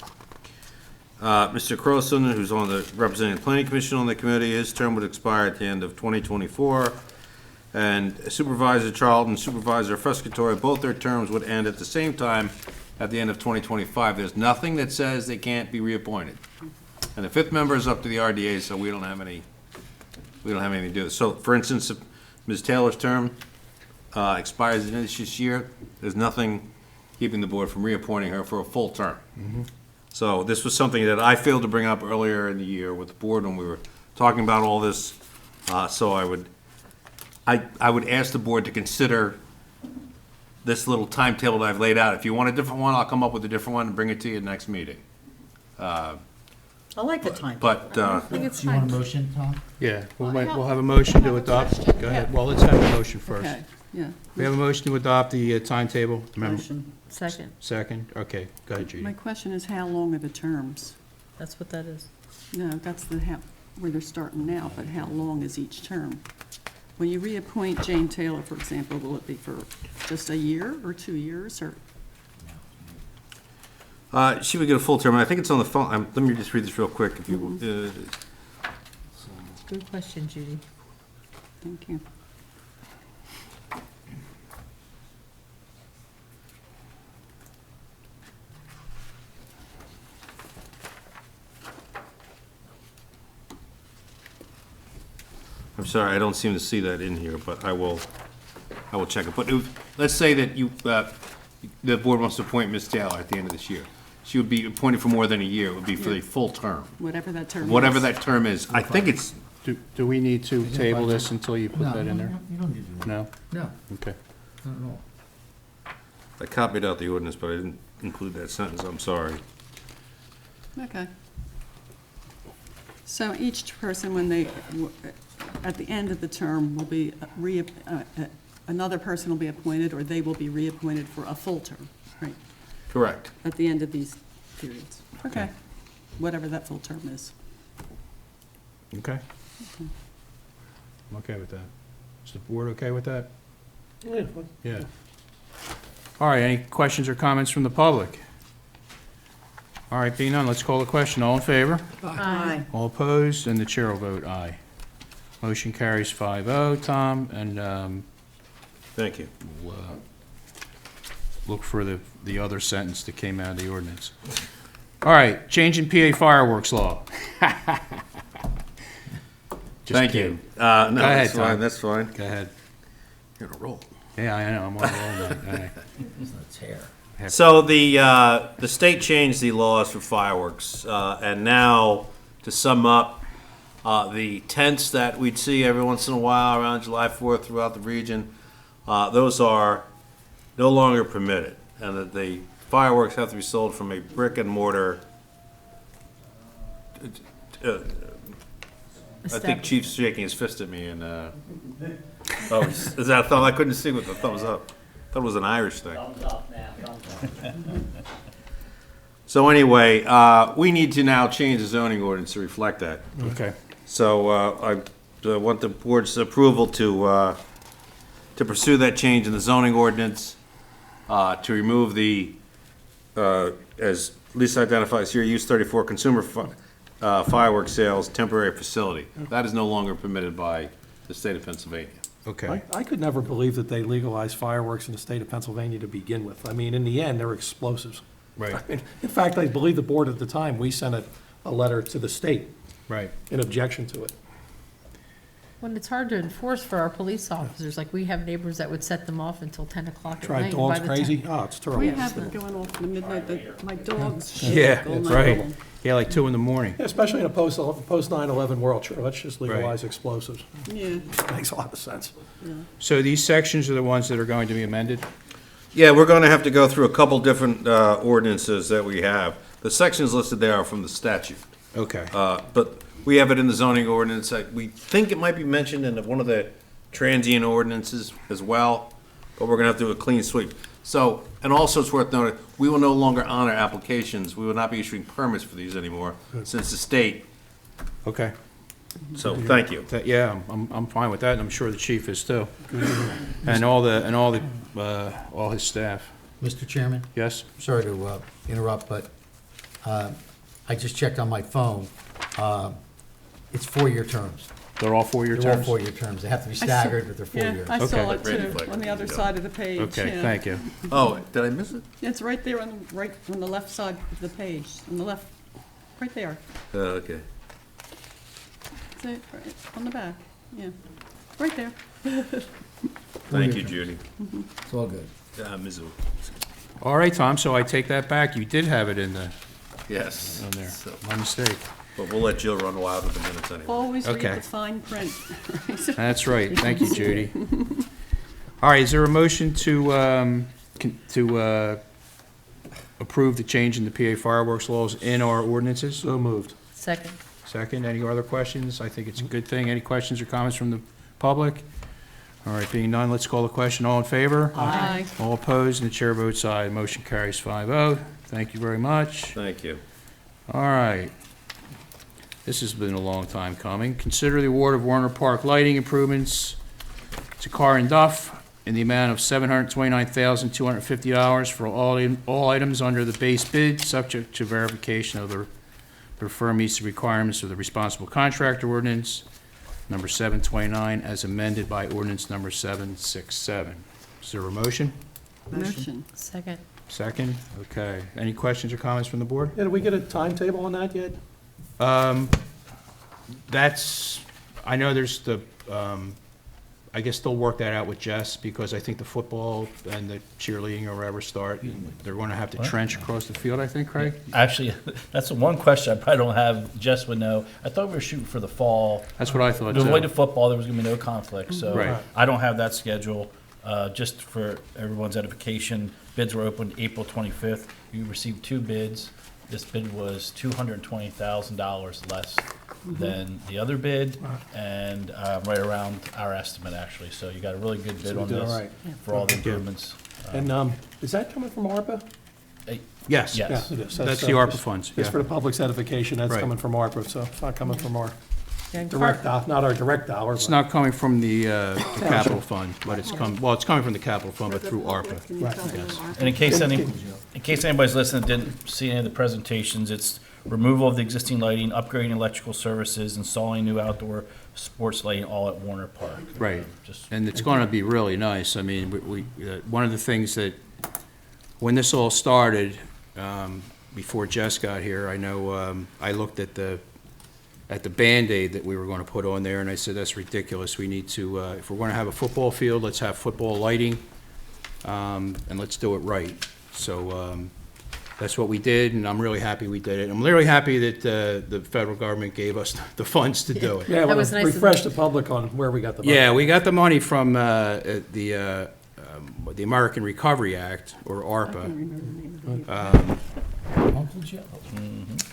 Mr. Croson, who's on the representing the Planning Commission on the committee, his term would expire at the end of 2024. And Supervisor Charlton, Supervisor Frescatore, both their terms would end at the same time at the end of 2025. There's nothing that says they can't be reappointed. And the fifth member is up to the RDA, so we don't have anything to do with it. So, for instance, if Ms. Taylor's term expires at the end of this year, there's nothing keeping the board from reappointing her for a full term. So this was something that I failed to bring up earlier in the year with the board when we were talking about all this. So I would ask the board to consider this little timetable that I've laid out. If you want a different one, I'll come up with a different one and bring it to you next meeting. I like the time. But, I think it's Do you want a fine. motion, Tom? Yeah, we'll have a motion to adopt. Go ahead. Well, let's have a motion first. Okay, yeah. We have a motion to adopt the timetable. Remember- Motion. Second, Second, okay, go ahead, My Judy. question is, how long are the terms? that's what that is. No, that's where they're starting now, but how long is each term? When you reappoint Jane Taylor, for example, will it be for just a year or 2 years, or? she would get a full term. I think it's on the phone. Let me just read this real quick. If you, Good question, Judy. Thank you. I'm sorry, I don't seem to see that in here, but I will check it. But let's say that the board wants to appoint Ms. Taylor at the end of this year. She would be appointed for more than a year. It would be for the full term. Whatever that term is. Whatever that term is. I think it's, Do we need to table this until you put No, that in there? You don't need to. No? No, Okay. not at all. I copied out the ordinance, but I didn't include that sentence. I'm sorry. Okay. So each person, when they, at the end of the term, will be, another person will be appointed, or they will be reappointed for a full term, right? Correct. At the end of these periods. Okay. Whatever that full term is. Okay. I'm okay with that. Is the board okay with that? Yeah. All right, any questions or comments from the public? All right, being none, let's call the question. All in favor? Aye. All opposed? And the chair will vote aye. Motion carries 5-0, Tom, and Thank you. we'll look for the other sentence that came out of the ordinance. All right, change in PA fireworks law. Just Thank kidding. you. No, Go ahead, that's fine, Tom. that's fine. Go ahead. You're on a roll. Yeah, I know, I'm on a roll now. It's not tear. So the state changed the laws for fireworks, and now, to sum up, the tents that we'd see every once in a while around July 4th throughout the region, those are no longer permitted, and that the fireworks have to be sold from a brick and mortar. I think Chief's shaking his fist at me, and oh, is that a thumb? I couldn't see with the thumbs up. I thought it was an Irish thing. Thumbs up now, thumbs up. So anyway, we need to now change the zoning ordinance to reflect that. Okay. So I want the board's approval to pursue that change in the zoning ordinance, to remove the, as Lisa identifies here, use 34 consumer fireworks sales temporary facility. That is no longer permitted by the state of Pennsylvania. Okay. I could never believe that they legalized fireworks in the state of Pennsylvania to begin with. I mean, in the end, they're explosives. Right, In fact, I believe the board at the time, we sent a letter to the state right. in objection to it. When it's hard to enforce for our police officers, like we have neighbors that would set them off until 10 o'clock at night. Drive and by dogs the time- crazy? Oh, it's terrible. We have them going off in the midnight, my dogs Yeah, shake all that's night right. long. Yeah, like 2 in the morning. Yeah, especially in a post 9/11 world, sure, let's just legalize explosives. Yeah, Makes a lot of sense. So these sections are the ones that are going to be amended? Yeah, we're going to have to go through a couple different ordinances that we have. The sections listed there are from the statute. Okay. But we have it in the zoning ordinance. We think it might be mentioned in one of the transient ordinances as well, but we're going to have to do a clean sweep. So, and also it's worth noting, we will no longer honor applications. We will not be issuing permits for these anymore, since the state Okay. So, thank you. Yeah, I'm fine with that, and I'm sure the chief is too. And all his staff. Mr. Chairman, Yes? sorry to interrupt, but I just checked on my phone. It's 4-year terms. They're all 4-year They're all terms? 4-year terms. They have to be staggered, but they're 4 years. I saw Okay. it too, on the other side of the page. Okay, yeah. thank you. Oh, did I miss it? It's right there on the left side of the page, on the left, right there. Okay. See, right on the back, yeah, right there. Thank you, Judy. It's all good. Ms. Wu. All right, Tom, so I take that back. You did have it in there. Yes. On there. So- My mistake. But we'll let Jill run wild with the minutes anyway. Always read Okay. the fine print. That's right. Thank you, Judy. All right, is there a motion to approve the change in the PA fireworks laws in our ordinances? So moved. Second. Second, any other questions? I think it's a good thing. Any questions or comments from the public? All right, being none, let's call the question. All in favor? Aye. All opposed, and the chair votes aye. Motion carries 5-0. Thank you very much. Thank you. All right. This has been a long time coming. Consider the award of Warner Park lighting improvements to Carr and Duff in the amount of $729,250 for all items under the base bid, subject to verification of their firm meets the requirements of the responsible contractor ordinance, number 729, as amended by ordinance number 767. Is there a motion? Motion. Second. Second? Okay. Any questions or comments from the board? Yeah, did we get a timetable on that yet? That's, I know there's I guess they'll work that out with Jess, because I think the football and the cheerleading or whatever start, they're going to have to trench across the field, I think, Craig? Actually, that's the one question I probably don't have, Jess would know. I thought we were shooting for the fall. That's what I thought, To avoid too. the football, there was gonna be no conflict, so. Right. I don't have that schedule. Just for everyone's edification, bids were opened April 25th. You received 2 bids. This bid was $220,000 less than the other bid, and right around our estimate, actually. So you got a really good bid we on did all this right. for all the Thank you. improvements. And is that coming from ARPA? Yes. Yes. Yeah, it is. That's the ARPA funds, It's yeah. for the public's edification, that's Right. coming from ARPA, so it's not coming from our Yeah, direct, not our direct dollar. It's but- not coming from the capital fund, but it's coming from the capital fund, but through ARPA. Right. Yes. And in case anybody's listening that didn't see any of the presentations, it's removal of the existing lighting, upgrading electrical services, installing new outdoor sports lighting, all at Warner Park. Right. Just And it's going to be really nice. I mean, one of the things that, when this all started, before Jess got here, I know, I looked at the Band-Aid that we were going to put on there, and I said, that's ridiculous. We need to, if we're going to have a football field, let's have football lighting, and let's do it right. So that's what we did, and I'm really happy we did it. I'm really happy that the federal government gave us the funds to do it. Yeah, I That was want to nice of refresh the public on where we got the money. Yeah, we got the money from the American Recovery Act, or ARPA.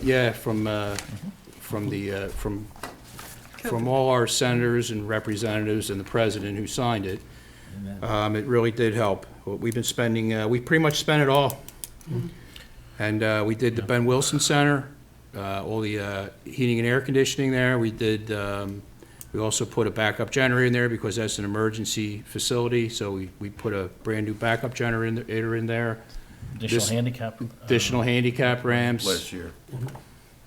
Yeah, from all our senators and representatives and the president who signed it. It really did help. We've been spending, we pretty much spent it all. And we did the Ben Wilson Center, all the heating and air conditioning there. We did, we also put a backup generator in there because that's an emergency facility, so we put a brand-new backup generator in there. additional handicap. Additional handicap ramps. Last year.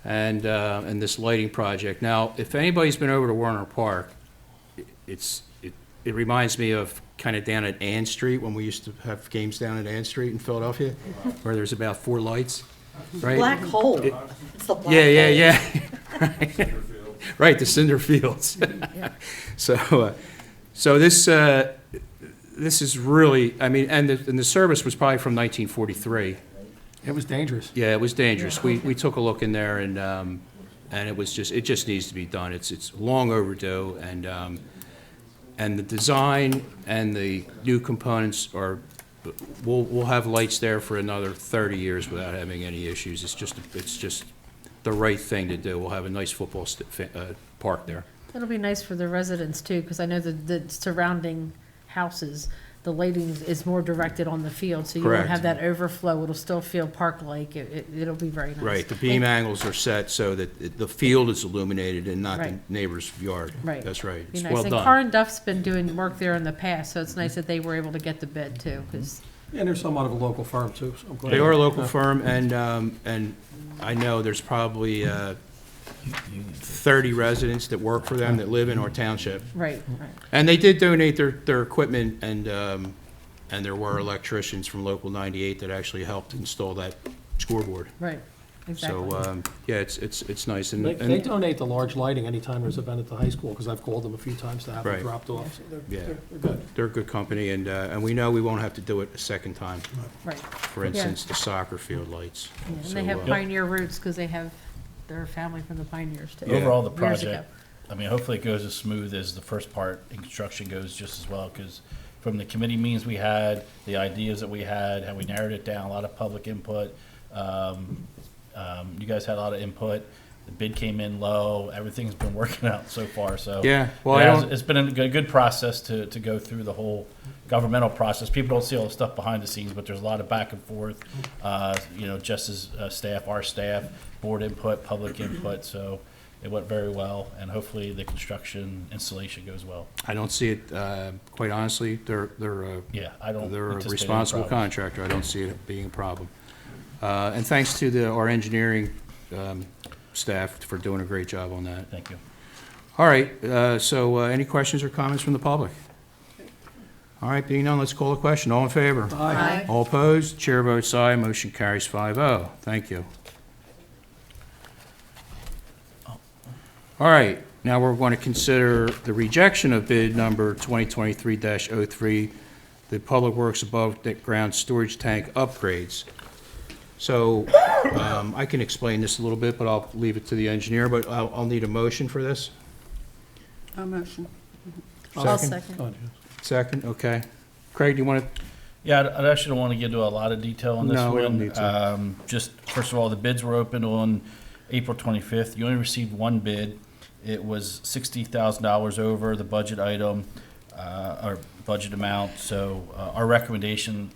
And this lighting project. Now, if anybody's been over to Warner Park, it reminds me of kind of down at Ann Street, when we used to have games down at Ann Street in Philadelphia, where there's about 4 lights, right? Black hole. It's the black hole. Yeah. Right, the cinder fields. So this is really, I mean, and the service was probably from 1943. It was dangerous. Yeah, it was dangerous. We took a look in there, and it was just, it just needs to be done. It's long overdue, and the design and the new components are, we'll have lights there for another 30 years without having any issues. It's just the right thing to do. We'll have a nice football park there. It'll be nice for the residents too, because I know the surrounding houses, the lighting is more directed on the field, so you won't Correct. have that overflow. It'll still feel park-like. It'll be very nice. Right, the beam angles are set so that the field is illuminated and not the Right. neighbor's yard. Right. That's right. Be It's nice. well And done. Carr and Duff's been doing work there in the past, so it's nice that they were able to get the bid too, because And they're somewhat of a local firm, too, so I'm glad. They are a local firm, and I know there's probably 30 residents that work for them that live in our township. right. And they did donate their equipment, and there were electricians from Local 98 that actually helped install that scoreboard. Right, exactly. So, yeah, it's nice. And They donate the large lighting anytime there's an event at the high school, because I've called them a few times to have it Right. dropped off, so Yeah. they're good. they're a good company, and we know we won't have to do it a second time. Right. For instance, the soccer field lights. Yeah, and So, they have Pioneer roots because they have their family from the Pioneers too. Overall, the Years ago. project, I mean, hopefully it goes as smooth as the first part in construction goes just as well, because from the committee meetings we had, the ideas that we had, how we narrowed it down, a lot of public input. You guys had a lot of input. The bid came in low. Everything's been working out so far, so. Yeah, well, It's been a good process to go through the whole governmental process. People don't see all the stuff behind the scenes, but there's a lot of back and forth. Just as staff, our staff, board input, public input, so it went very well, and hopefully the construction installation goes well. I don't see it, quite honestly, they're Yeah, I don't they're a anticipate any responsible problems. contractor. I don't see it being a problem. And thanks to our engineering staff for doing a great job on that. Thank you. All right, so any questions or comments from the public? All right, being none, let's call the question. All in favor? Aye. All opposed? Chair votes aye, motion carries 5-0. Thank you. All right, now we're going to consider the rejection of bid number 2023-03, the Public Works above-ground storage tank upgrades. So I can explain this a little bit, but I'll leave it to the engineer, but I'll need a motion for this. A motion. I'll second. Go ahead. Second, okay. Craig, do you want to? Yeah, I actually don't want to get into a lot of detail on this one. No, we don't need to. Just, first of all, the bids were opened on April 25th. You only received one bid. It was $60,000 over the budget item, or budget amount. So our recommendation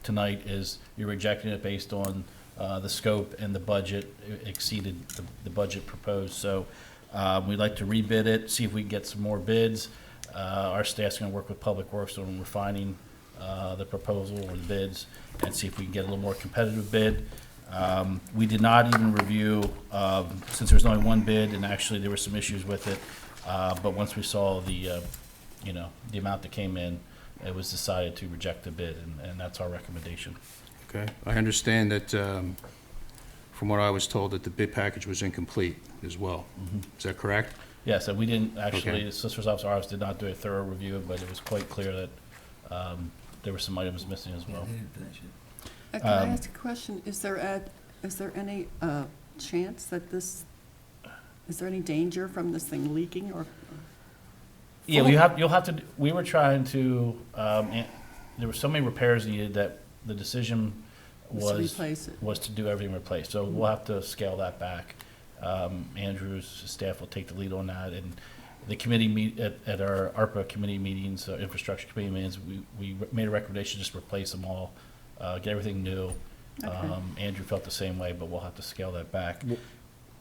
tonight is you're rejecting it based on the scope and the budget exceeded the budget proposed. So we'd like to rebid it, see if we can get some more bids. Our staff's going to work with Public Works on refining the proposal or the bids and see if we can get a little more competitive bid. We did not even review, since there's only one bid, and actually there were some issues with it. But once we saw the amount that came in, it was decided to reject the bid, and that's our recommendation. Okay, I understand that, from what I was told, that the bid package was incomplete as well. Is that correct? Yes, and we didn't actually, Okay. the Solicitor's Office, ours did not do a thorough review, but it was quite clear that there were some items missing as well. Can I ask a question? Is there any chance that is there any danger from this thing leaking or? Yeah, you'll have to, we were trying to, there were so many repairs needed that the decision Was to replace it. was to do everything replaced. So we'll have to scale that back. Andrew's staff will take the lead on that, and the committee at our ARPA committee meetings, infrastructure committee meetings, we made a recommendation just replace them all, get everything new. Okay. Andrew felt the same way, but we'll have to scale that back.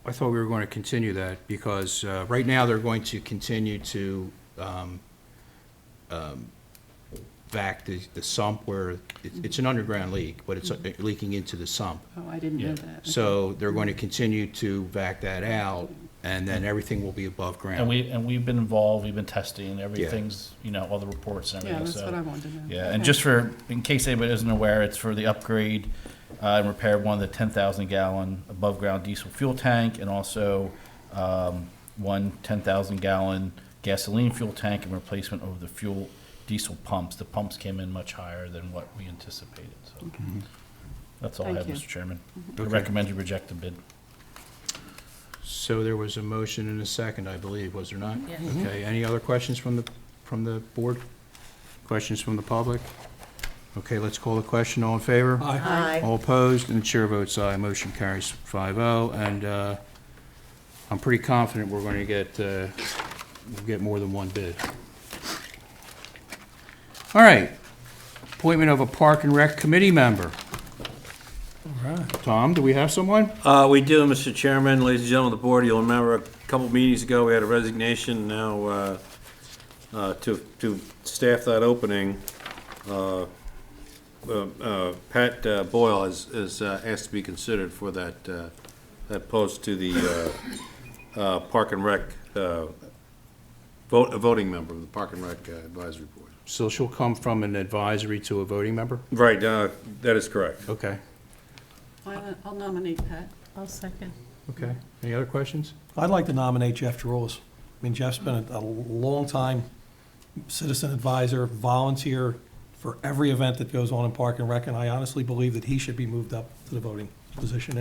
I thought we were going to continue that because right now they're going to continue to vac the sump where it's an underground leak, but it's leaking into the sump. Oh, I didn't know Yeah. that. So they're going to continue to vac that out, and then everything will be above ground. And we've been involved, we've been testing, everything's, all the reports and Yeah, everything, that's so. what I wanted to know. Yeah, and Okay. just in case anybody isn't aware, it's for the upgrade and repair of one of the 10,000-gallon above-ground diesel fuel tank, and also one 10,000-gallon gasoline fuel tank and replacement of the fuel diesel pumps. The pumps came in much higher than what we anticipated, so. That's all I have, Thank you. Mr. Chairman. I Okay. recommend you reject the bid. So there was a motion and a second, I believe, was there not? Yes. Okay, any other questions from the board? Questions from the public? Okay, let's call the question. All in favor? Aye. All opposed? And the chair votes aye. Motion carries 5-0. And I'm pretty confident we're going to get more than one bid. All right. Appointment of a Park and Rec Committee member. All right. Tom, do we have someone? We do, Mr. Chairman, ladies and gentlemen of the board. You'll remember a couple meetings ago, we had a resignation. Now, to staff that opening, Pat Boyle is asked to be considered for that post to the Park and Rec, voting member of the Park and Rec Advisory Board. So she'll come from an advisory to a voting member? Right, that is correct. Okay, I'll nominate Pat. I'll second. okay. Any other questions? I'd like to nominate Jeff Droulis. I mean, Jeff's been a long-time citizen advisor, volunteer for every event that goes on in Park and Rec, and I honestly believe that he should be moved up to the voting position.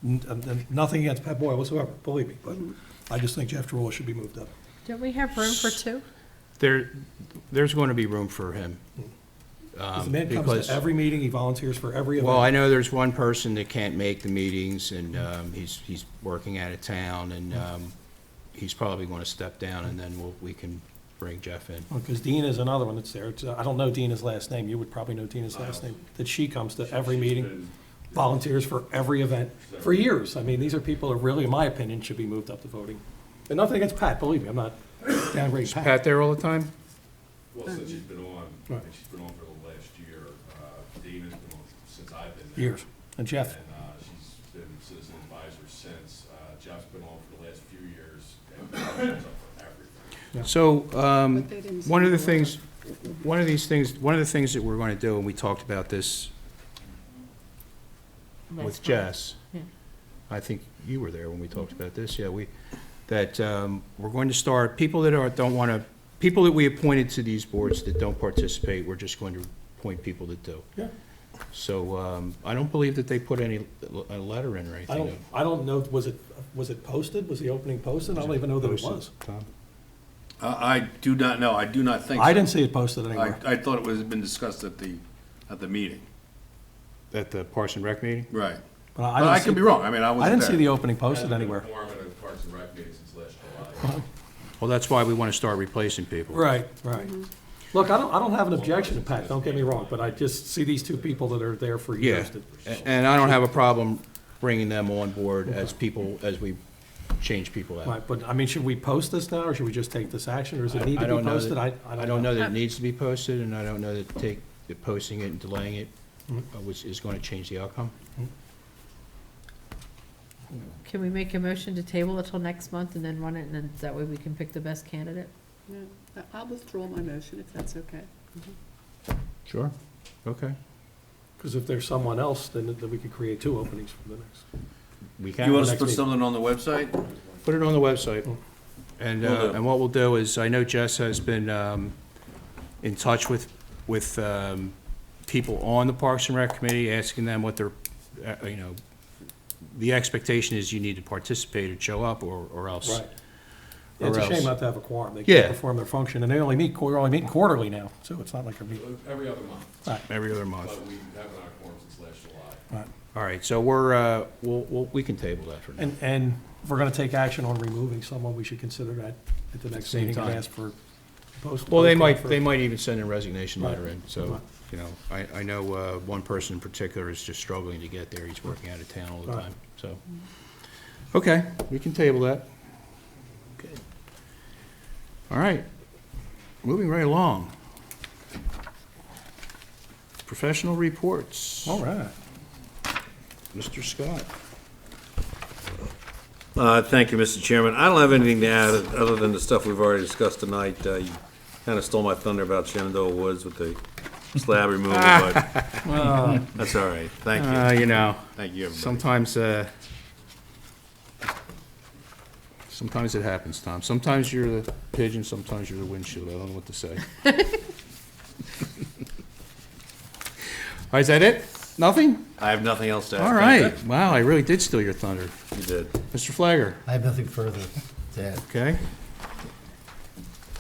And nothing against Pat Boyle whatsoever, believe me, but I just think Jeff Droulis should be moved up. Don't we have room for two? There's going to be room for him. The man comes Because, to every meeting, he volunteers for every event. well, I know there's one person that can't make the meetings, and he's working out of town, and he's probably going to step down, and then we can bring Jeff in. Because Dean is another one that's there. I don't know Dina's last name. You would probably know Dina's last name. That she comes to every meeting, volunteers for every event for years. I mean, these are people that really, in my opinion, should be moved up to voting. And nothing against Pat, believe me, I'm not downgrading Pat. Pat there all the time? Well, since she's been on, I Right. think she's been on for the last year. Dana's been on since I've been there. Years. And Jeff, And she's been citizen advisor since. Jeff's been on for the last few years, and she's up for everything. So, But they didn't one of the say things, one of the things that we're going to do, and we talked about this with Last Jess. Yeah. I think you were there when we talked about this, yeah, we're going to start, people that we appointed to these boards that don't participate, we're just going to appoint people that do. Yeah. So, I don't believe that they put a letter in or anything. I don't know, was it posted? Was the opening posted? I don't even know that it was. Tom? I do not know, I do not think so. I didn't see it posted anywhere. I thought it had been discussed at the meeting. At the Parks and Rec meeting? Right. But But didn't I see- could be wrong, I mean, I I wasn't didn't there. see the opening posted Hasn't been anywhere. a quorum at a Parks and Rec meeting since last July. Well, that's why we want to start replacing people. Right, right. Look, I don't have an objection to Pat, don't get me wrong, but I just see these two people that are there for Yeah, years. that- and I don't have a problem bringing them on board as we change people out. Right, but I mean, should we post this now, or should we just take this action, or does it need I to be don't know posted? that- I don't know that it needs to be posted, and I don't know that posting it and delaying it is going to change the outcome. Can we make a motion to table it till next month and then run it, and then that way we can pick the best candidate? Yeah, I'll withdraw my motion if that's okay. Sure. Okay. Because if there's someone else, then we could create two openings for the next. We You can want us to next put meeting. something on the website? put it on the website. And, Will do. and what we'll do is, I know Jess has been in touch with people on the Parks and Rec Committee, asking them what their, the expectation is you need to participate or show up, or else. Right. Yeah, it's or a shame else. not to have a quorum. They Yeah. can't perform their function, and they only meet, we're only meeting quarterly now, so it's not like a meet. Every other month, Every other month. but we haven't had a quorum since last July. Right. All right, so we can table that for now. And if we're gonna take action on removing someone, we should consider that at the next Same meeting and time. ask for post. Well, they post- might even send a resignation letter in, so, Right. I know one person in particular is just struggling to get there, he's working out of town all the Right. time, so. Okay, we can table that. Okay. All right, moving right along. Professional reports. All right. Mr. Scott. Thank you, Mr. Chairman. I don't have anything to add other than the stuff we've already discussed tonight. You kind of stole my thunder about Shenandoah Woods with the slab removal, but that's all right. Thank you. Thank you, everybody. Sometimes it happens, Tom. Sometimes you're the pigeon, sometimes you're the windshield. I don't know what to say. All right, is that it? Nothing? I have nothing else to add. All Thank right. Wow, I really did steal your thunder. You did. Mr. Flagger, I have nothing further to add. okay?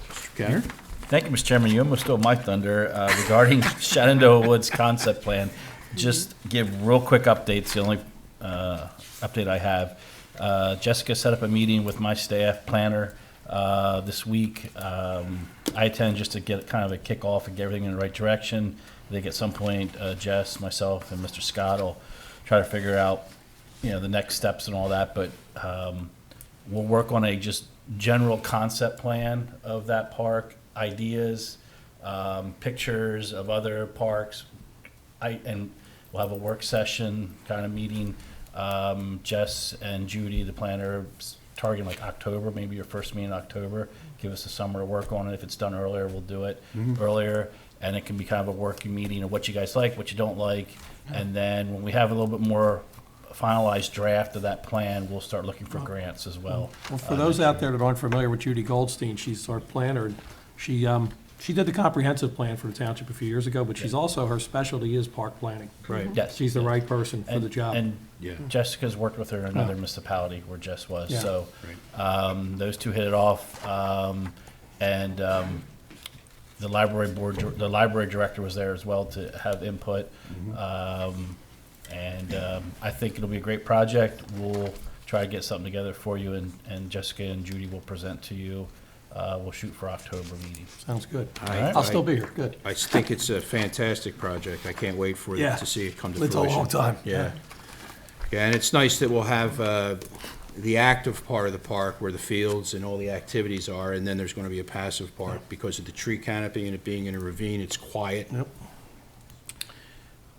Mr. Kenner? Thank you, Mr. Chairman. You almost stole my thunder regarding Shenandoah Woods concept plan. Just give real quick updates. The only update I have. Jessica set up a meeting with my staff planner this week. I attend just to get kind of a kickoff and get everything in the right direction. I think at some point, Jess, myself, and Mr. Scott will try to figure out, the next steps and all that, but we'll work on a just general concept plan of that park, ideas, pictures of other parks, and we'll have a work session kind of meeting. Jess and Judy, the planner, targeting like October, maybe your first meeting in October. Give us a summer to work on it. If it's done earlier, we'll do it earlier. And it can be kind of a working meeting of what you guys like, what you don't like. And then when we have a little bit more finalized draft of that plan, we'll start looking for grants as well. Well, for those out there that aren't familiar with Judy Goldstein, she's our planner. She did the comprehensive plan for the township a few years ago, but she's also, her specialty is park planning. Right. Yes. She's the right person for the job. And Yeah. Jessica's worked with her in another municipality where Jess was, Yeah. so those two hit it off. The library board, the library director was there as well to have input. I think it'll be a great project. We'll try to get something together for you, and Jessica and Judy will present to you. We'll shoot for October meeting. Sounds good. I- I'll still be here, good. I think it's a fantastic project. I can't wait for Yeah. to see it come to It's a fruition. long time. Yeah. Yeah, and it's nice that we'll have the active part of the park where the fields and all the activities are, and then there's going to be a passive part because of the tree canopy and it being in a ravine. It's quiet. Yep.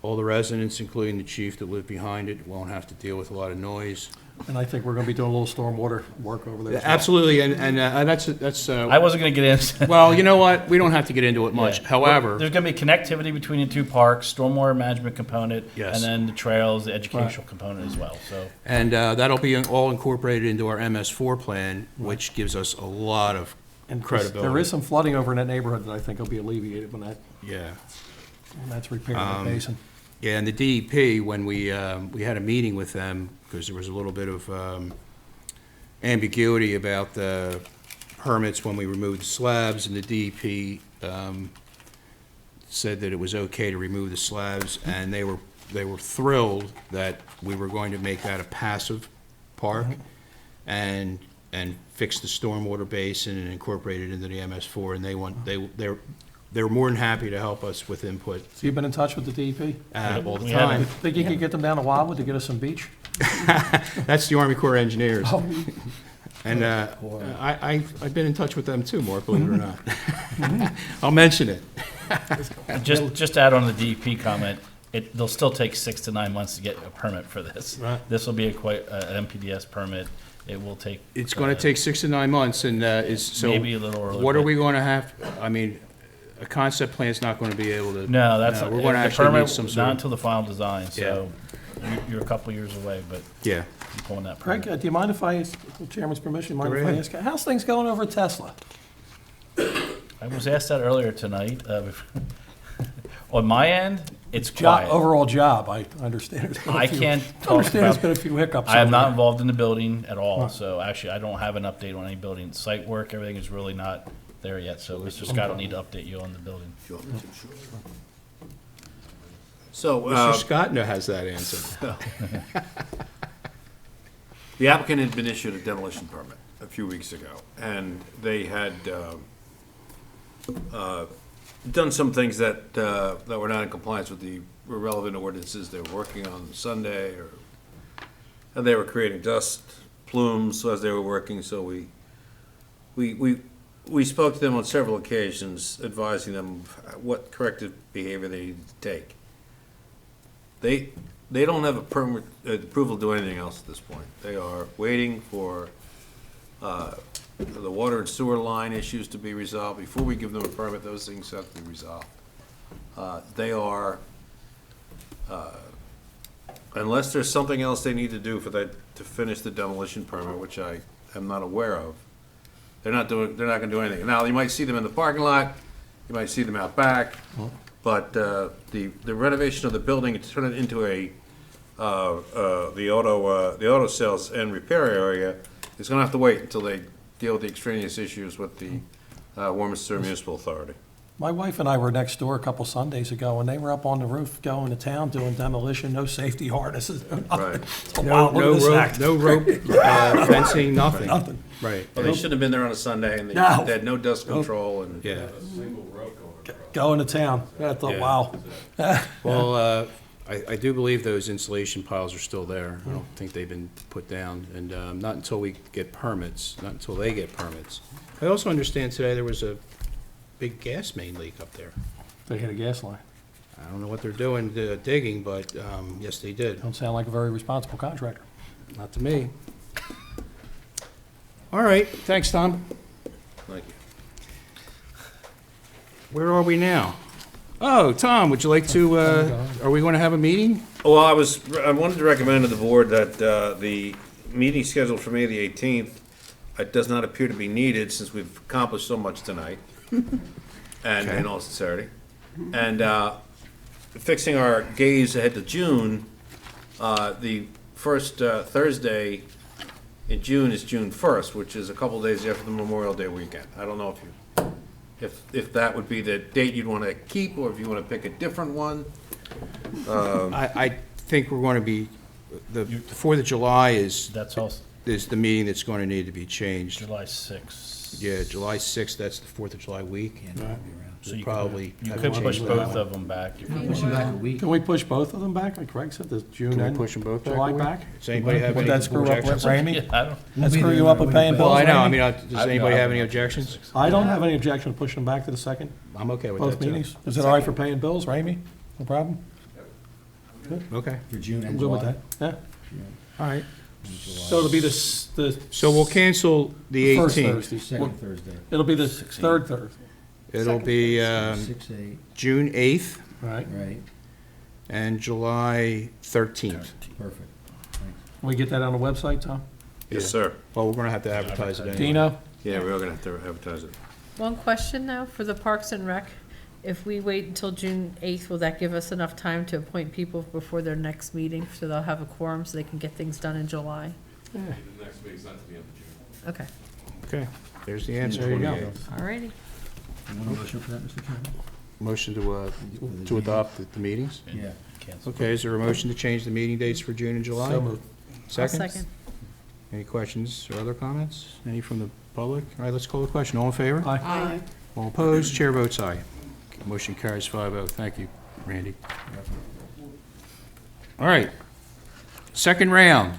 All the residents, including the chief that live behind it, won't have to deal with a lot of noise. And I think we're going to be doing a little stormwater work over there as well. Absolutely, and that's. I wasn't going to get into. Well, you know what? We don't have to get into it much. Yeah. However, There's going to be connectivity between the two parks, stormwater management component, Yes. and then the trails, the educational component as well. So and that'll be all incorporated into our MS4 plan, which gives us a lot of And credibility. there is some flooding over in that neighborhood that I think will be alleviated when that's repaired, that basin. Yeah, and the DEP, when we had a meeting with them, because there was a little bit of ambiguity about the permits when we removed the slabs, and the DEP said that it was okay to remove the slabs, and they were thrilled that we were going to make that a passive park and fix the stormwater basin and incorporate it into the MS4, and they were more than happy to help us with input So you've been in touch with the DEP? all the We time. haven't- Think you could get them down to Wildwood to get us some beach? That's the Army Corps of Engineers. Oh. And I've been in touch with them too, Mark, believe it or not. I'll mention it. just to add on the DEP comment, they'll still take 6 to 9 months to get a permit for this. Right. This will be an MPDS permit. It will take. It's going to take 6 to 9 months, and so. Maybe a little earlier, What are but- we going to have, I mean, a concept plan's not going to be able to. No, that's we're going to the actually need permit, some not sort of. until the final design. So you're a couple years away, but Yeah. I'm pulling that Craig, permit. do you mind if I, with the chairman's permission, mind Go if I ahead. ask, how's things going over at Tesla? I was asked that earlier tonight. On my end, it's Job, quiet. overall job, I understand. There's been a I few- can't I talk understand there's about- been a few hiccups. I am over not there. involved in the building at all, Huh. so actually I don't have an update on any building. Site work, everything is really not there yet, so Mr. Scott will need to update you on the building. So, Mr. Scott has that answer. the applicant had been issued a demolition permit a few weeks ago, and they had done some things that were not in compliance with the relevant ordinances they were working on Sunday, and they were creating dust plumes as they were working, so we spoke to them on several occasions, advising them what corrective behavior they needed to take. They don't have a permit, approval to do anything else at this point. They are waiting for the water and sewer line issues to be resolved. Before we give them a permit, those things have to be resolved. They are, unless there's something else they need to do to finish the demolition permit, which I am not aware of, they're not gonna do anything. Now, you might see them in the parking lot, you might see them out back, but the renovation of the building, to turn it into the auto sales and repair area, is gonna have to wait until they deal with the extraneous issues with the Warminster Municipal Authority. My wife and I were next door a couple Sundays ago, and they were up on the roof going to town doing demolition, no safety harnesses. Right. Wow, look at this act. No rope, fencing, nothing. Nothing. Right. Well, they shouldn't have been there on a Sunday, and they No. had no dust control, and. Yeah. A single rope going across. Going to town. I thought, Yeah. wow. Well, I do believe those insulation piles are still there. I don't think they've been put down, and not until we get permits, not until they get permits. I also understand today there was a big gas main leak up there. They hit a gas line. I don't know what they're doing digging, but yes, they did. Don't sound like a very responsible contractor. Not to me. All right, thanks, Tom. Thank you. Where are we now? Oh, Tom, would you like to, are we going to have a meeting? Well, I wanted to recommend to the board that the meeting scheduled for May the 18th, it does not appear to be needed since we've accomplished so much tonight, and in all sincerity. And fixing our gaze ahead to June, the first Thursday in June is June 1st, which is a couple days after the Memorial Day weekend. I don't know if that would be the date you'd want to keep, or if you want to pick a different one. I think we're going to be, the 4th of July is That's also the meeting that's going to need to be changed. July 6th. Yeah, July 6th, that's the 4th of July week. So you Probably could, you have could to push change both that. of them back. if you Push it want. back a week. Can we push both of them back, like Craig said, the June Can we and push them both back? July a week? back? Does anybody have Would any that screw up objections? Ramey? Yeah, I don't. That screw you up with paying bills, Well, I know, I Ramey? mean, does anybody have any objections? I don't have any objection to pushing them back to the second, I'm okay with that, both too. meetings. Is it all right for paying bills, Ramey? No problem? Okay, For June I'm and good with July. that, yeah. all right. So it'll be the So we'll cancel the first 18th. Thursday. Second Thursday. It'll be the third Thursday, It'll be 6/8, June 8th right? right, and July 13th. perfect. Can we get that on the website, Tom? Yes, sir. Well, we're going to have to advertise it anyway. Dino? Yeah, we are going to have to advertise it. One question though, for the Parks and Rec, if we wait until June 8th, will that give us enough time to appoint people before their next meeting, so they'll have a quorum, so they can get things done in July? The next meeting's not to the end of June. Okay, Okay, there's the answer. There you go. 28th. all righty. You want a motion for that, Mr. Chairman? Motion to adopt the meetings? Yeah. Cancel. Okay, is there a motion to change the meeting dates for June and July? So moved. I'll Second? second. Any questions or other comments? Any from the public? All right, let's call the question. All in favor? Aye. All opposed? Chair votes aye. Motion carries 5-0. Thank you, Randy. All right. Second round.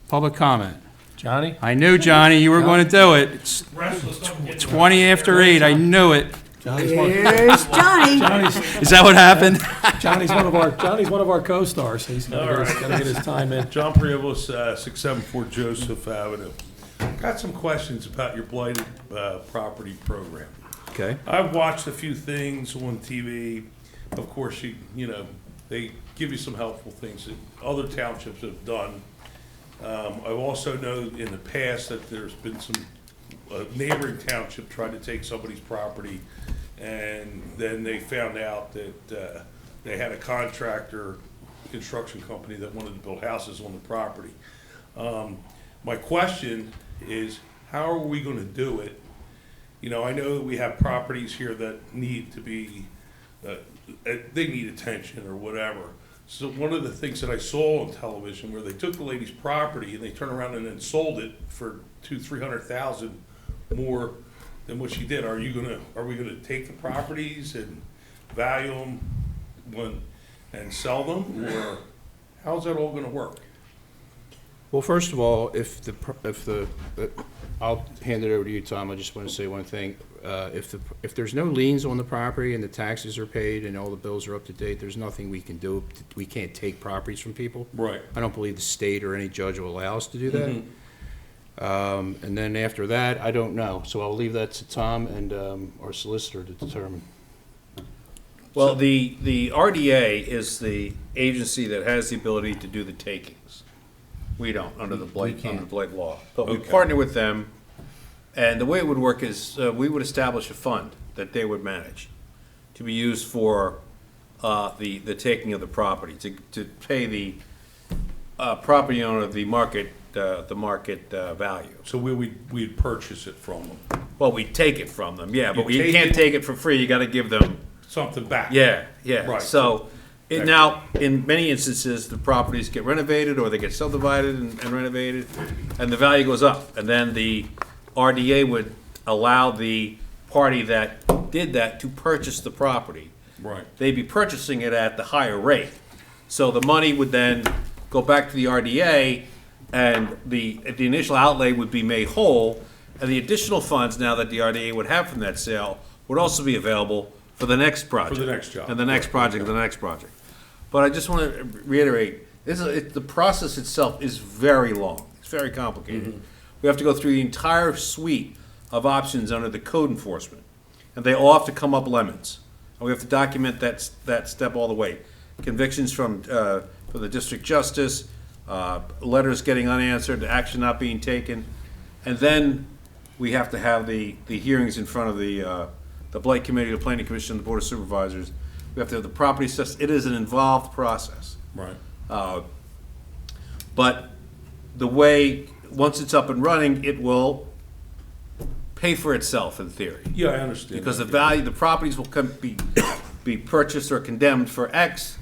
Public comment. Johnny? I knew, Johnny, you were going to do it. It's 20 after 8. I knew it. Johnny's Johnny, Is that what happened? Johnny's one of our co-stars. He's gotta get his time in. John Priebus, 674 Joseph Avenue. Got some questions about your blighted property program. Okay. I've watched a few things on TV. Of course, you know, they give you some helpful things that other townships have done. I also know in the past that there's been some neighboring township tried to take somebody's property, and then they found out that they had a contractor, construction company that wanted to build houses on the property. My question is, how are we going to do it? You know, I know that we have properties here that need to be, they need attention or whatever. So one of the things that I saw on television where they took the lady's property and they turned around and then sold it for $200,000-300,000 more than what she did. Are we gonna take the properties and value them and sell them, or how's that all gonna work? Well, first of all, I'll hand it over to you, Tom. I just want to say one thing. If there's no liens on the property and the taxes are paid and all the bills are up to date, there's nothing we can do. We can't take properties from people. Right. I don't believe the state or any judge will allow us to do that. Mm-hmm. And then after that, I don't know. So I'll leave that to Tom and our solicitor to determine. Well, the RDA is the agency that has the ability to do the takings. We don't, under the blight law. But we Okay. partner with them, and the way it would work is, we would establish a fund that they would manage to be used for the taking of the property, to pay the property owner the market value. So we'd purchase it from them? Well, we take it from them, yeah, but You you take can't it- take it for free, you gotta give them, Something back. yeah, yeah. Right. So, now, in many instances, the properties get renovated, or they get subdivided and renovated, and the value goes up. And then the RDA would allow the party that did that to purchase the property. Right. They'd be purchasing it at the higher rate. So the money would then go back to the RDA, and the initial outlay would be made whole, and the additional funds now that the RDA would have from that sale would also be available for the next project. For the next job. And the next project, and the next project. But I just want to reiterate, the process itself is very long. It's very complicated. We have to go through the entire suite of options under the code enforcement, and they all have to come up lemons. And we have to document that step all the way. Convictions from the district justice, letters getting unanswered, action not being taken, and then we have to have the hearings in front of the Blight Committee, the Planning Commission, the Board of Supervisors. We have to have the property assessed. It is an involved process. Right. But the way, once it's up and running, it will pay for itself in theory. Yeah, I understand. Because the value, the properties will be purchased or condemned for X,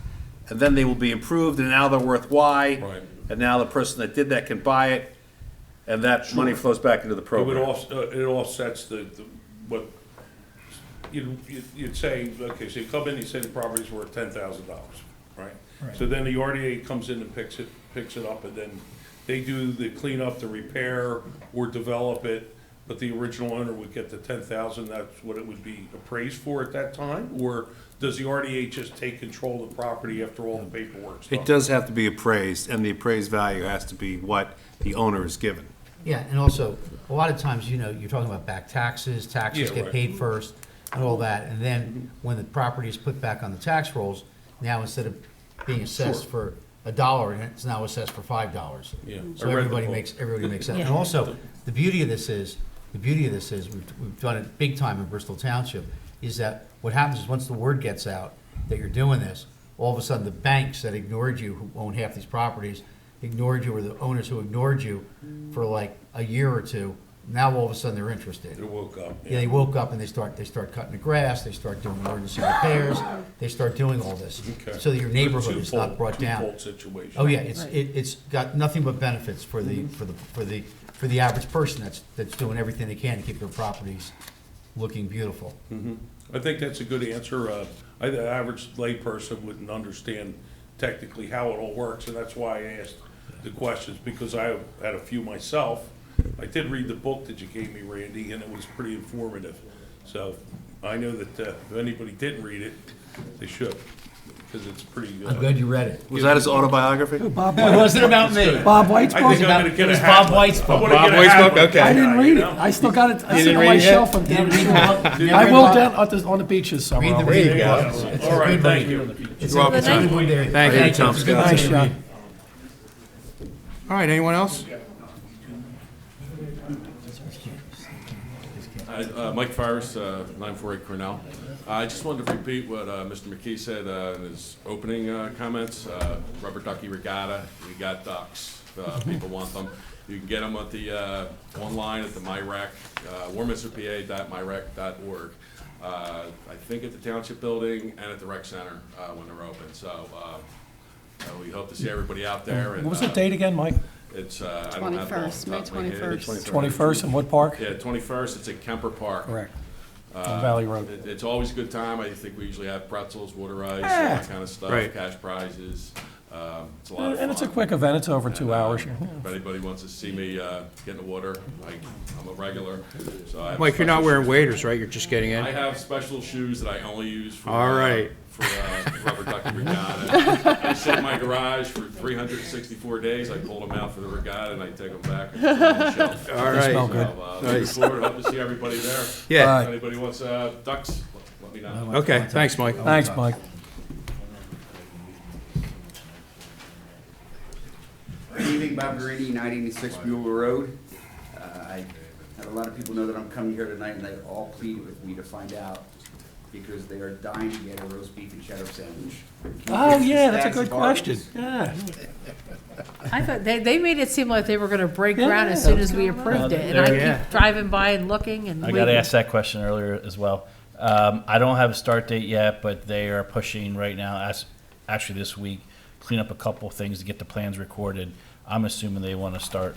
and then they will be improved, and now they're worth Y. Right. And now the person that did that can buy it, and that money flows back into the program. It offsets what, you'd say, okay, so you come in, you say the property's worth $10,000, right? Right. So then the RDA comes in and picks it up, and then they do the cleanup, the repair, or develop it, but the original owner would get the $10,000, that's what it would be appraised for at that time? Or does the RDA just take control of the property after all the paperwork's done? It does have to be appraised, and the appraised value has to be what the owner is given. Yeah, and also, a lot of times, you know, you're talking about back taxes, taxes Yeah, get right. paid first, and all that, and then when the property is put back on the tax rolls, now instead of being assessed for $1, it's now assessed for $5. Yeah. So I read the everybody book. makes sense. And also, the beauty of this is, we've done it big time in Bristol Township, is that what happens is once the word gets out that you're doing this, all of a sudden the banks that ignored you, who own half these properties, ignored you, or the owners who ignored you for like a year or two, now all of a sudden they're interested. They woke up. Yeah, they woke up and they start cutting the grass, they start doing emergency repairs, they start doing all this. Okay. So that your neighborhood is not brought down. Twofold situation. Oh, yeah, it's got nothing but benefits for the average person that's doing everything they can to keep their properties looking beautiful. I think that's a good answer. The average layperson wouldn't understand technically how it all works, and that's why I asked the questions, because I had a few myself. I did read the book that you gave me, Randy, and it was pretty informative. So I know that if anybody didn't read it, they should, because it's pretty. I'm glad you read it. Was that his autobiography? Bob It wasn't about me. Bob White's I book? think I'm gonna get It was a hat. Bob White's I book. wanna Bob get a White's hat book? like Okay. that I didn't guy, read you it. know? I still got it, I You sit didn't on read my it yet? shelf. I will down on the beaches somewhere. Read the There you read. go. It's All a right, good thank read. you. It's You're welcome, a Tom. good read. Thank you, Tom. It's a good Nice, read. John. All right, anyone else? Mike Farris, 948 Cornell. I just wanted to repeat what Mr. McKee said in his opening comments. Rubber ducky regatta, we got ducks. People want them. You can get them at the online at the MyRec, warminsterpa.myrec.org. I think at the Township Building and at the Rec Center when they're open. So we hope to see everybody out there. And, What was the date again, Mike? It's, I don't have it off 21st, the May top of my head. 21st. 21st, in what park? Yeah, 21st, it's at Kemper Park. Correct. On Valley Road. It's always a good time. I think we usually have pretzels, water ice, all that kind of stuff, Right. cash prizes. It's a lot of fun. And it's a quick event, it's over 2 hours. If anybody wants to see me get in the water, I'm a regular. So I have Mike, you're not special wearing shoes. waders, right? You're just getting in? I have special shoes that I only use for, All right. for rubber ducky regatta. I sit in my garage for 364 days. I pull them out for the regatta and I take them back and put them on the shelf. All right. smell good. So, looking forward, hope to see everybody there. Yeah. If anybody wants ducks, let me know. Okay, thanks, Mike. Thanks, Mike. Good evening, Bob Guarini, 986 Buell Road. I had a lot of people know that I'm coming here tonight, and they all pleaded with me to find out because they are dying to get a roast beef and cheddar sandwich. Oh, yeah, that's a Stats good and question. bargains. Yeah. I thought they made it seem like they were gonna break ground as soon as we approved it, and I keep driving by and looking and I waiting. got to ask that question earlier as well. I don't have a start date yet, but they are pushing right now, actually this week, clean up a couple of things to get the plans recorded. I'm assuming they want to start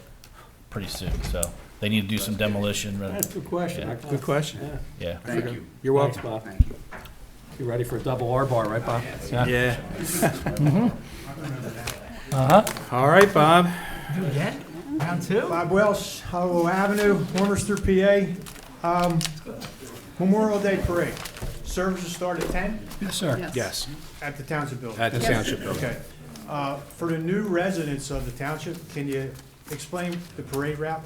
pretty soon, so they need to do some demolition. That's a good question. Yeah. Good question. Yeah. Thank you. You're welcome, Thank Bob. you. You ready for a double R bar, right, Bob? Yeah. Uh-huh. All right, Bob. Round two? Bob Welsh, Hollow Avenue, Warminster, PA. Memorial Day Parade. Services start at 10 Yes, sir. Yes, at the Township Building. at the Township Building. Okay. For the new residents of the township, can you explain the parade route?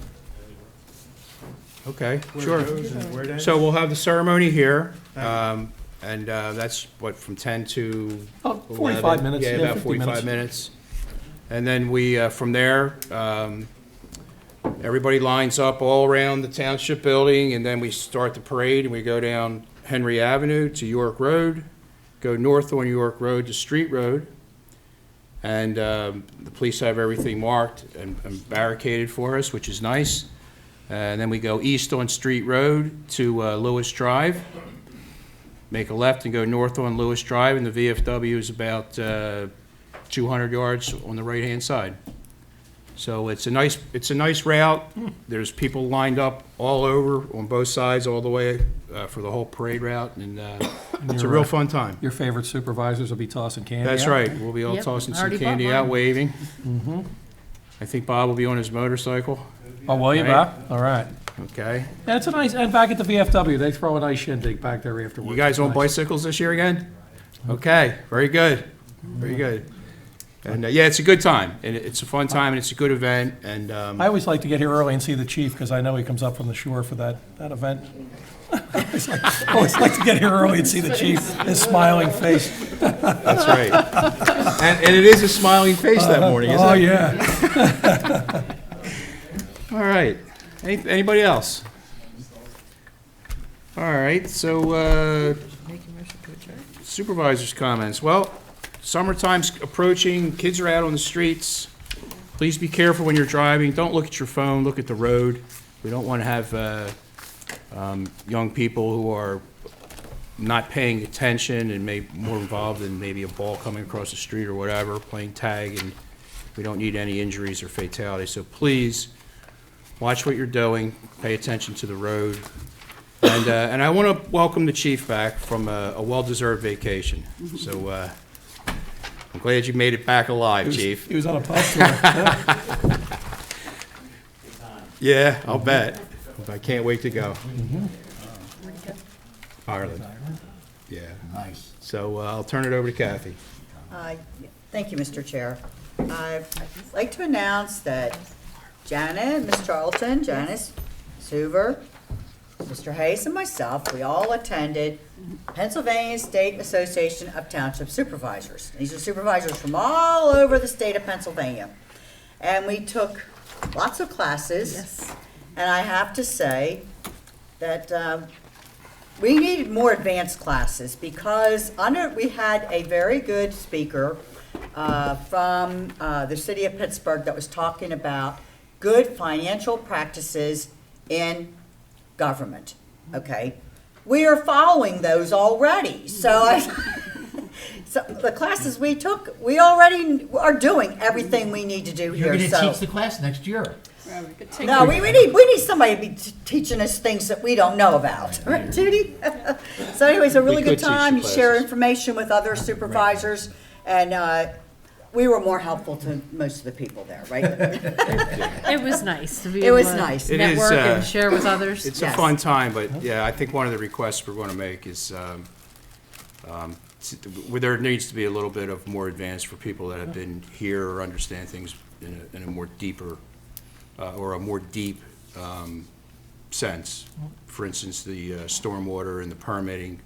Okay, Where sure. it goes and where it ends? So we'll have the ceremony here, Thank and that's what, from 10 to Oh, 45 minutes. Yeah, Yeah, about 50 45 minutes. minutes. And then we, from there, everybody lines up all around the Township Building, and then we start the parade, and we go down Henry Avenue to York Road, go north on York Road to Street Road, and the police have everything marked and barricaded for us, which is nice. And then we go east on Street Road to Lewis Drive, make a left and go north on Lewis Drive, and the VFW is about 200 yards on the right-hand side. So it's a nice route. There's people lined up all over on both sides all the way for the whole parade route, and it's a real fun time. Your favorite supervisors will be tossing candy That's out? right. We'll be all Yep, tossing some already bought candy mine. out, waving. Mm-hmm. I think Bob will be on his motorcycle. Oh, will you, Right. Bob? All right. Okay. Yeah, it's a nice, and back at the VFW, they throw a nice shindig back there afterwards. You guys on Nice. bicycles this year again? Okay, very good, very good. And, yeah, it's a good time, and it's a fun time, and it's a good event, and, I always like to get here early and see the chief, because I know he comes up from the shore for that event. I always like to get here early and see the chief, his smiling face. that's right. And it is a smiling face that morning, isn't it? Oh, yeah. All right. Anybody else? All right, so, supervisors' comments. Well, summertime's approaching, kids are out on the streets. Please be careful when you're driving. Don't look at your phone, look at the road. We don't want to have young people who are not paying attention and more involved in maybe a ball coming across the street or whatever, playing tag, and we don't need any injuries or fatalities. So please, watch what you're doing, pay attention to the road. And I want to welcome the chief back from a well-deserved vacation. So I'm glad you made it back alive, Chief. He was on a bus tour. Yeah, I'll bet. I can't wait to go. Ireland. Yeah. Nice. So I'll turn it over to Kathy. Thank you, Mr. Chair. I'd like to announce that Janet, Ms. Charlton, Janice Suver, Mr. Hayes, and myself, we all attended Pennsylvania State Association of Township Supervisors. These are supervisors from all over the state of Pennsylvania. And we took lots of classes. Yes. And I have to say that we needed more advanced classes because we had a very good speaker from the city of Pittsburgh that was talking about good financial practices in government, okay? We are following those already. So so the classes we took, we already are doing everything we need to do here. You're going to So teach the class next year. no, we need somebody to be teaching us things that we don't know about, right, Judy? So anyways, a really We good could teach the time. You share classes. information with other supervisors, and we were more helpful to most of the people there, right? It was nice to be It able was to nice. It is, network and share with others. It's Yes. a fun time, but yeah, I think one of the requests we're going to make is where there needs to be a little bit of more advance for people that have been here or understand things in a more deeper or a more deep sense. For instance, the stormwater and the permitting.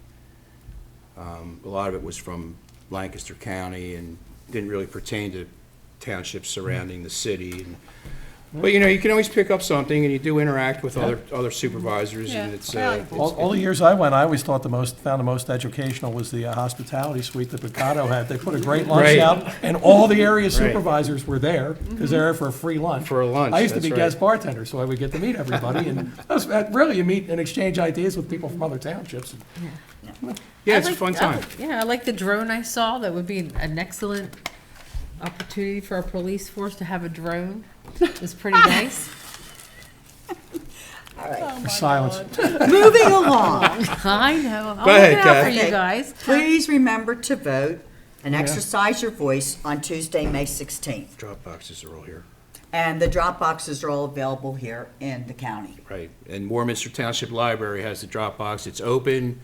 A lot of it was from Lancaster County and didn't really pertain to townships surrounding the city. And But, you know, you can always pick up something, and you do interact with other supervisors, and Yeah. it's, All the years I went, I always thought found the most educational was the hospitality suite that Picado had. They put a great lunch Right. out, and all the area Right. supervisors were there, because they were there for a free lunch. For a lunch, I used to that's be right. guest bartender, so I would get to meet everybody, and really, you meet and exchange ideas with people from other townships. yeah, I it's a like- fun time. Yeah, I like the drone I saw. That would be an excellent opportunity for our police force to have a drone. It's pretty nice. Silence. Moving along. I know. I'm Go ahead, looking out Kat. for you Okay. guys. Please remember to vote and exercise your voice on Tuesday, May 16th. Drop boxes are all here. And the drop boxes are all available here in the county. Right, and Warminster Township Library has the drop box. It's open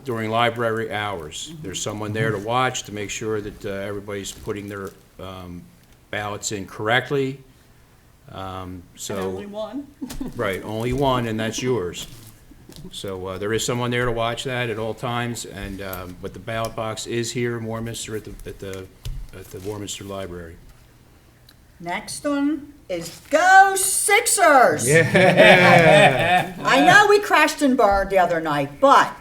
during library hours. There's someone there to watch, to make sure that everybody's putting their ballots in correctly. So, Only one. right, only one, and that's yours. So there is someone there to watch that at all times, and, but the ballot box is here in Warminster at the Warminster Library. Next one is Go Sixers! Yeah. I know we crashed and burned the other night, but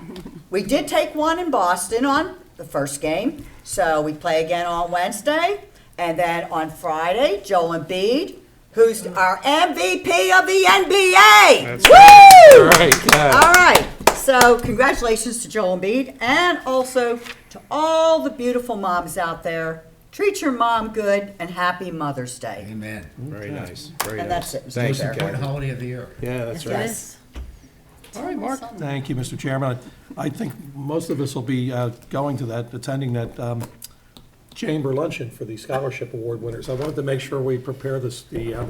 we did take one in Boston on the first game. So we play again on Wednesday. And then on Friday, Joel Embiid, who's our MVP of the NBA. That's Woo! All right, Kat. All right. So congratulations to Joel Embiid, and also to all the beautiful moms out there. Treat your mom good, and happy Mother's Day. Amen. Very nice, very And nice. that's it, Mr. Thank you, Chair. Kat. Holiday of the year. Yeah, that's It right. is. All right, Mark. Thank you, Mr. Chairman. I think most of us will be going to that, attending that chamber luncheon for the scholarship award winners. I wanted to make sure we prepare the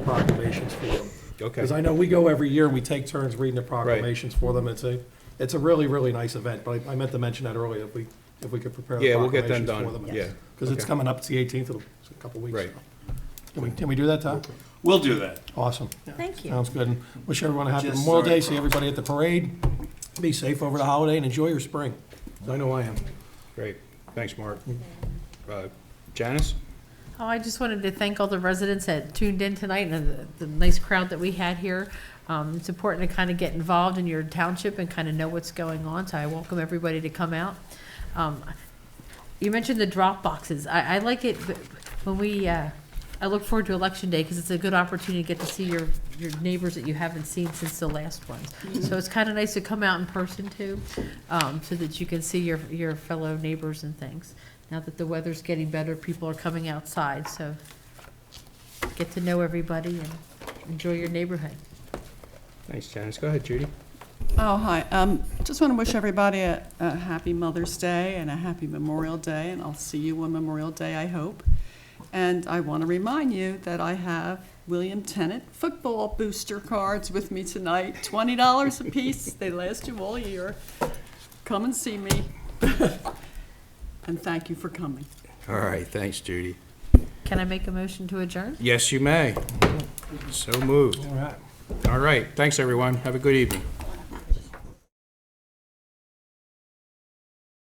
proclamations for them. Okay. Because I know we go every year and we take turns reading the proclamations for them. It's a really, really nice event, but I meant to mention that earlier, if we could prepare the Yeah, we'll get them proclamations done. for them. Yeah. Because it's Okay. coming up, it's the 18th, it's a couple weeks. Right. Can we do that, Tom? We'll do that. Awesome. Thank you. Sounds good. And wish everyone a happy Just Memorial sorry Day. See everybody at the parade. Be safe over the holiday and enjoy your spring. I know I am. Great. Thanks, Mark. Janice? Oh, I just wanted to thank all the residents that tuned in tonight and the nice crowd that we had here. It's important to kind of get involved in your township and kind of know what's going on, so I welcome everybody to come out. You mentioned the drop boxes. I like it when I look forward to Election Day because it's a good opportunity to get to see your neighbors that you haven't seen since the last ones. So it's kind of nice to come out in person too, so that you can see your fellow neighbors and things. Now that the weather's getting better, people are coming outside, so get to know everybody and enjoy your neighborhood. Thanks, Janice. Go ahead, Judy. Oh, hi. Just want to wish everybody a happy Mother's Day and a happy Memorial Day, and I'll see you on Memorial Day, I hope. And I want to remind you that I have William Tennant football booster cards with me tonight, $20 a piece. They last you all year. Come and see me. And thank you for coming. All right, thanks, Judy. Can I make a motion to adjourn? Yes, you may. So moved. All right. All right, thanks, everyone. Have a good evening.